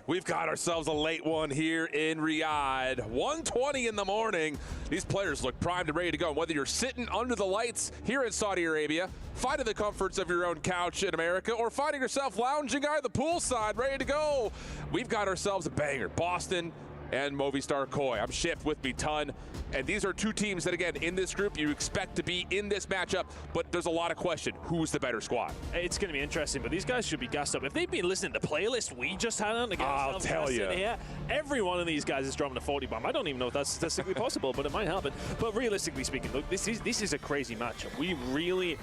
We've got ourselves a late one here in Riyadh. 1:20 in the morning. These players look primed and ready to go. And whether you're sitting under the lights here in Saudi Arabia, finding the comforts of your own couch in America, or finding yourself lounging out the poolside ready to go, we've got ourselves a banger. Boston and Movistar Koi. I'm Shift, with me Ton. And these are two teams that, again, in this group, you expect to be in this matchup, but there's a lot of question. Who's the better squad? It's going to be interesting, but these guys should be gassed up. If they've been listening to the playlist we just had on to get ourselves gassed in here, every one of these guys is dropping a 40 bomb. I don't even know if that's statistically possible, but it might happen. But realistically speaking, look, this is a crazy matchup. We really...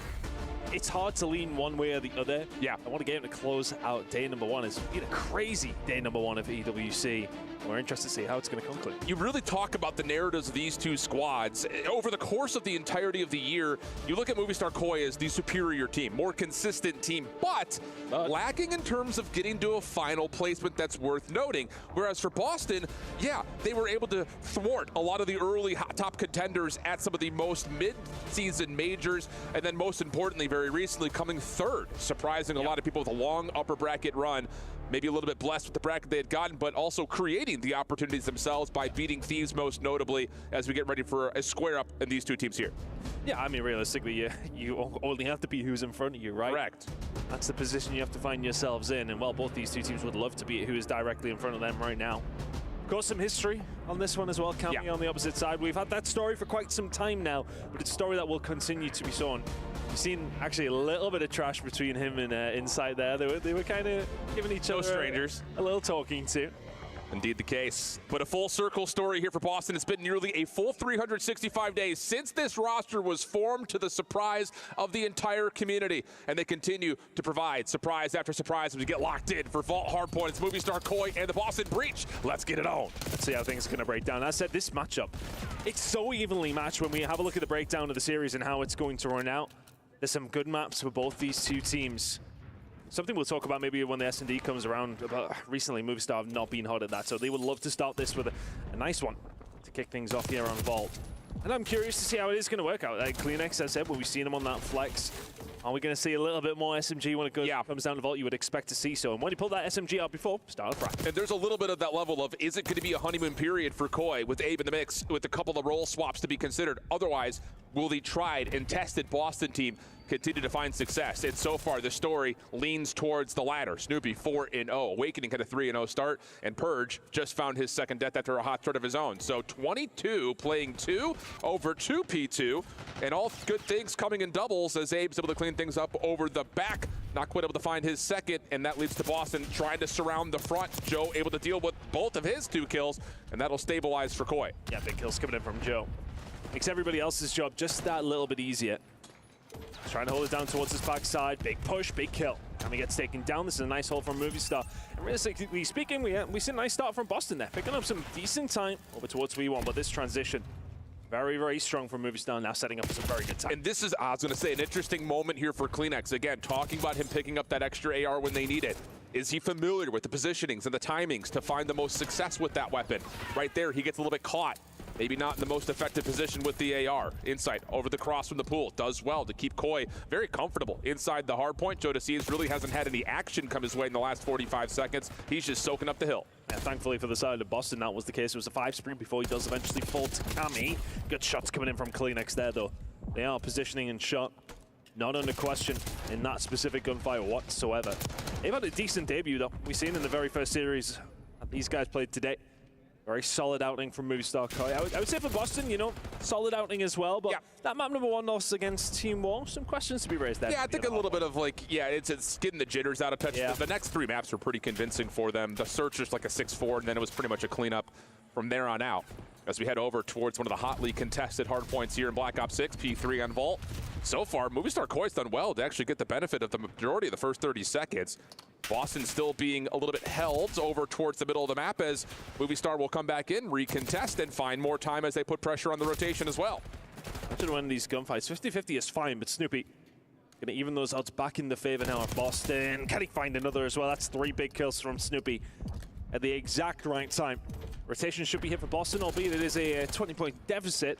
It's hard to lean one way or the other. Yeah. I want to get him to close out day number one. It's been a crazy day number one of EWC. We're interested to see how it's going to conclude. You really talk about the narratives of these two squads. Over the course of the entirety of the year, you look at Movistar Koi as the superior team, more consistent team, but lacking in terms of getting to a final placement that's worth noting. Whereas for Boston, yeah, they were able to thwart a lot of the early top contenders at some of the most mid-season majors, and then most importantly, very recently, coming third, surprising a lot of people with a long upper bracket run. Maybe a little bit blessed with the bracket they had gotten, but also creating the opportunities themselves by beating Thieves most notably as we get ready for a square up in these two teams here. Yeah, I mean, realistically, you only have to beat who's in front of you, right? Correct. That's the position you have to find yourselves in, and well, both these two teams would love to beat who is directly in front of them right now. Got some history on this one as well, Cammy on the opposite side. We've had that story for quite some time now, but it's a story that will continue to be shown. We've seen actually a little bit of trash between him and Insight there. They were kind of giving each other strangers a little talking to. Indeed the case. But a full circle story here for Boston. It's been nearly a full 365 days since this roster was formed, to the surprise of the entire community. And they continue to provide surprise after surprise as we get locked in for Vault Hardpoint. It's Movistar Koi and the Boston Breach. Let's get it on. Let's see how things are going to break down. As I said, this matchup, it's so evenly matched when we have a look at the breakdown of the series and how it's going to run out. There's some good maps for both these two teams. Something we'll talk about maybe when the S&D comes around. But recently, Movistar have not been hot at that, so they would love to start this with a nice one to kick things off here on Vault. And I'm curious to see how it is going to work out. Like Kleenex, as I said, we've seen him on that flex. Are we going to see a little bit more SMG when it comes down to Vault? You would expect to see so. And when you pull that SMG out before, start a practice. And there's a little bit of that level of, is it going to be a honeymoon period for Koi with Abe in the mix, with a couple of role swaps to be considered? Otherwise, will the tried and tested Boston team continue to find success? And so far, the story leans towards the latter. Snoopy 4-0. Awakening had a 3-0 start, and Purge just found his second death after a hot start of his own. So 22 playing 2 over 2P2, and all good things coming in doubles as Abe's able to clean things up over the back. Not quite able to find his second, and that leads to Boston trying to surround the front. Joe able to deal with both of his 2 kills, and that'll stabilize for Koi. Yeah, big kills coming in from Joe. Makes everybody else's job just that little bit easier. Trying to hold it down towards his backside. Big push, big kill. And he gets taken down. This is a nice hold from Movistar. And realistically speaking, we see a nice start from Boston there. Picking up some decent time over towards V1, but this transition, very, very strong from Movistar, now setting up some very good time. And this is, I was going to say, an interesting moment here for Kleenex. Again, talking about him picking up that extra AR when they need it. Is he familiar with the positionings and the timings to find the most success with that weapon? Right there, he gets a little bit caught. Maybe not in the most effective position with the AR. Insight over the cross from the pool. Does well to keep Koi very comfortable inside the hard point. Joe DeCias really hasn't had any action come his way in the last 45 seconds. He's just soaking up the hill. Yeah, thankfully for the side of Boston, that was the case. It was a 5 spree before he does eventually fall to Cammy. Good shots coming in from Kleenex there, though. They are positioning and shot. Not under question in that specific gunfight whatsoever. They've had a decent debut, though. We've seen in the very first series that these guys played today. Very solid outing from Movistar Koi. I would say for Boston, you know, solid outing as well, but that map number 1 loss against Team War, some questions to be raised there. Yeah, I think a little bit of like, it's getting the jitters out of touch. Yeah. The next 3 maps were pretty convincing for them. The search was like a 6-4, and then it was pretty much a cleanup from there on out. As we head over towards one of the hotly contested hard points here in Black Ops 6, P3 on Vault. So far, Movistar Koi's done well to actually get the benefit of the majority of the first 30 seconds. Boston still being a little bit held over towards the middle of the map as Movistar will come back in, recontest, and find more time as they put pressure on the rotation as well. Imagine winning these gunfights. 50-50 is fine, but Snoopy gonna even those odds back in the favor now of Boston. Can he find another as well? That's 3 big kills from Snoopy. at the exact right time. Rotation should be hit for Boston, albeit it is a 20-point deficit.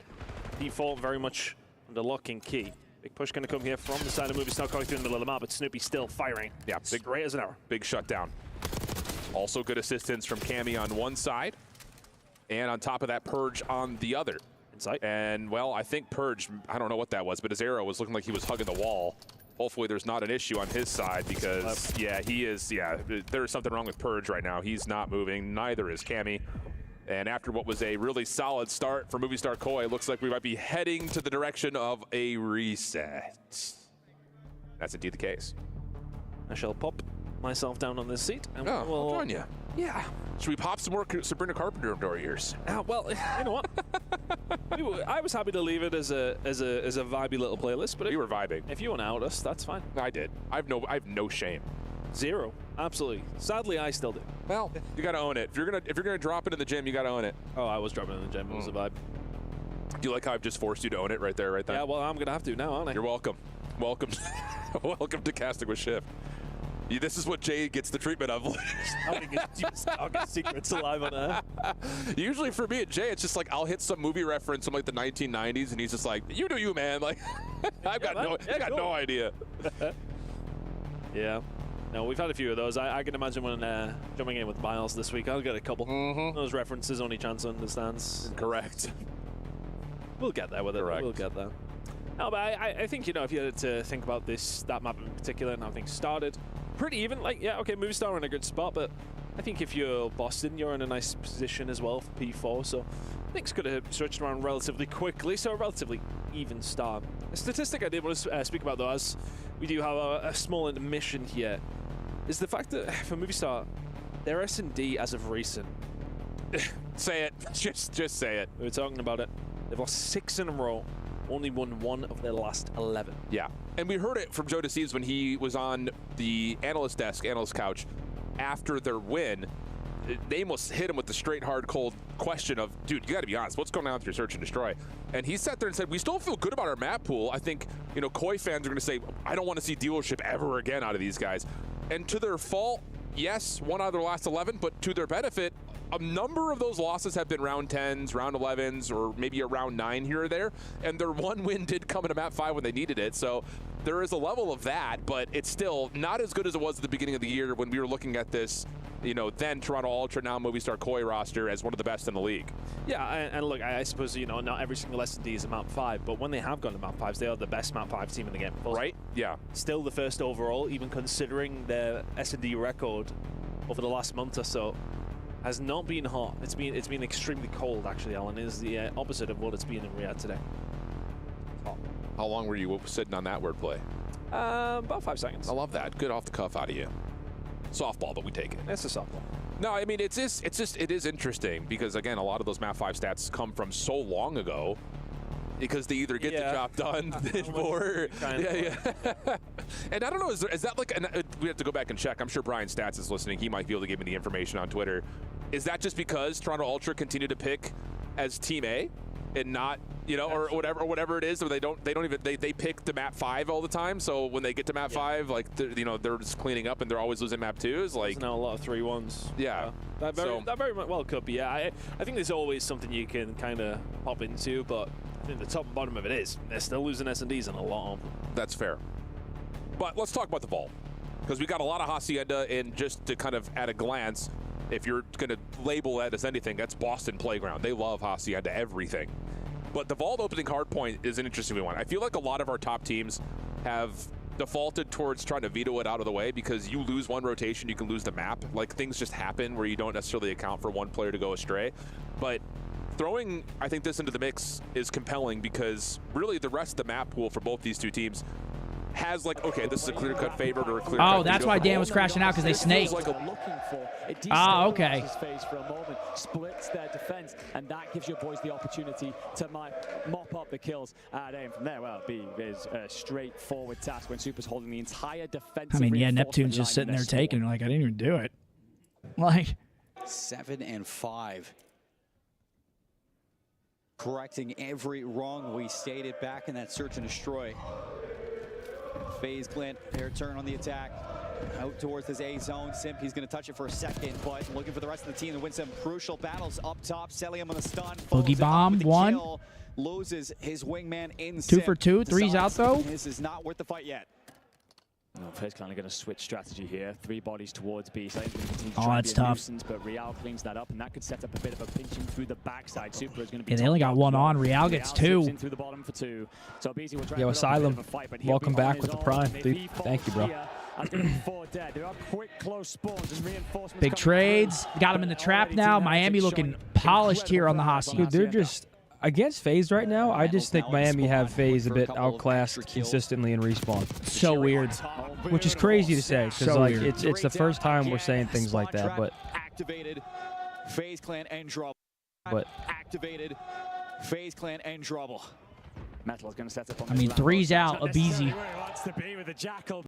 Default very much under lock and key. Big push going to come here from the side of Movistar, going through in the middle of the map, but Snoopy still firing. Yeah, big, straight as an arrow. Big shutdown. Also good assistance from Cammy on one side, and on top of that, Purge on the other. Insight. And, well, I think Purge, I don't know what that was, but his arrow was looking like he was hugging the wall. Hopefully there's not an issue on his side because, yeah, he is, there is something wrong with Purge right now. He's not moving. Neither is Cammy. And after what was a really solid start for Movistar Koi, it looks like we might be heading to the direction of a reset. That's indeed the case. I shall pop myself down on this seat. And I'll join you. Yeah. Should we pop some more Sabrina Carpenter into our ears? Well, you know what? I was happy to leave it as a vibey little playlist, but we were vibing. If you want to out us, that's fine. I did. I have no shame. Zero. Absolutely. Sadly, I still do. Well, you gotta own it. If you're gonna drop it in the gym, you gotta own it. Oh, I was dropping it in the gym. It was a vibe. Do you like how I've just forced you to own it right there, right there? Yeah. Well, I'm gonna have to now, aren't I? You're welcome. Welcome. Welcome to Casting with Shift. This is what Jay gets the treatment of. I'll get secrets alive on that. Usually for me and Jay, it's just like I'll hit some movie reference from like the 1990s, and he's just like, "You do you, man." Like, I got no idea. Yeah. No, we've had a few of those. I can imagine when jumping in with Miles this week, I'll get a couple. Those references, only chance understands. Correct. We'll get there with it. Correct. We'll get there. No, but I think, if you had to think about that map in particular and how things started, pretty even. Like, yeah, okay, Movistar in a good spot, but I think if you're Boston, you're in a nice position as well for P4, so things could have switched around relatively quickly, so a relatively even start. A statistic I did want to speak about, though, as we do have a small intermission here, is the fact that for Movistar, their S&D as of recent. Say it. Just say it. We were talking about it. They've lost 6 in a row. Only won 1 of their last 11. Yeah. And we heard it from Joe DeCeves when he was on the analyst couch after their win. They almost hit him with the straight, hard, cold question of, dude, you got to be honest, what's going on with your search and destroy? And he sat there and said, we still feel good about our map pool. I think, Koi fans are going to say, I don't want to see dealership ever again out of these guys. And to their fault, yes, 1 out of their last 11, but to their benefit, a number of those losses have been round 10s, round 11s, or maybe a round 9 here or there. And their 1 win did come into map 5 when they needed it. So there is a level of that, but it's still not as good as it was at the beginning of the year when we were looking at this, then Toronto Ultra, now Movistar Koi roster as one of the best in the league. Yeah, and look, I suppose, not every single S&D is a map 5, but when they have gone to map 5s, they are the best map 5 team in the game. Right? Yeah. Still the first overall, even considering their S&D record over the last month or so. Has not been hot. It's been extremely cold, actually, Alan. It is the opposite of what it's been in Riyadh today. How long were you sitting on that wordplay? About 5 seconds. I love that. Good off the cuff out of you. Softball, but we take it. It's a softball. No, I mean, it is interesting because, again, a lot of those map 5 stats come from so long ago because they either get the job done or and I don't know, is that like we have to go back and check. I'm sure Brian Stats is listening. He might be able to give me the information on Twitter. Is that just because Toronto Ultra continue to pick as Team A and not or whatever it is, or they pick the map 5 all the time, so when they get to map 5, like they're just cleaning up and they're always losing map 2s? Like, there's now a lot of 3-1s. Yeah. That very well could be. Yeah, I think there's always something you can kind of pop into, but I think the top and bottom of it is they're still losing S&Ds and a lot of them. That's fair. But let's talk about the vault, because we got a lot of Hacienda, and just to kind of at a glance, if you're going to label that as anything, that's Boston Playground. They love Hacienda, everything. But the vault opening hardpoint is an interesting one. I feel like a lot of our top teams have defaulted towards trying to veto it out of the way, because you lose 1 rotation, you can lose the map. Like, things just happen where you don't necessarily account for 1 player to go astray. But throwing, I think, this into the mix is compelling, because really the rest of the map pool for both these two teams has, like, okay, this is a clear-cut favorite or a clear-cut that's why Dan was crashing out, because they snaked. Okay. For a moment, splits their defense, and that gives your boys the opportunity to mop up the kills at A. And from there, well, B is a straightforward task when Super's holding the entire defensive. I mean, yeah, Neptune's just sitting there taking, like, I didn't even do it. Like 7 and 5. Correcting every wrong we stated back in that search and destroy. FaZe Glint, air turn on the attack. Out towards his A zone. Simp, he's going to touch it for a second, but looking for the rest of the team to win some crucial battles up top. Celium on the stun. Boogie bomb, one. Kill, loses his wingman in 2 Simp. for 2, 3's out though. This is not worth the fight yet. FaZe kind of going to switch strategy here. 3 bodies towards B. So It's tough. Nuisance, but Real cleans that up, and that could set up a bit of a pinching through the backside. Super is going to be. Yeah, they only got one on. Real gets 2. In through the bottom for 2. So BZ will try Yo, to put up a bit Asylum, of a fight, but welcome he'll be back on with his the own. prime, If dude. he falls Thank you, bro. here, I think 4 dead. There are quick, close spawns and reinforcements. Big trades. Got him in the trap now. Miami looking polished here on the hot seat. Dude, they're just against FaZe right now. I just think Miami have FaZe a bit outclassed consistently in respawn. So weird. Which is crazy to say because So like weird. it's the first time we're saying things like that, but Activated. FaZe Clan and Trouble. But activated. FaZe Clan and Trouble. Metal is going to set up on I mean, 3's out. Abizi. where he wants to be with the Jackal.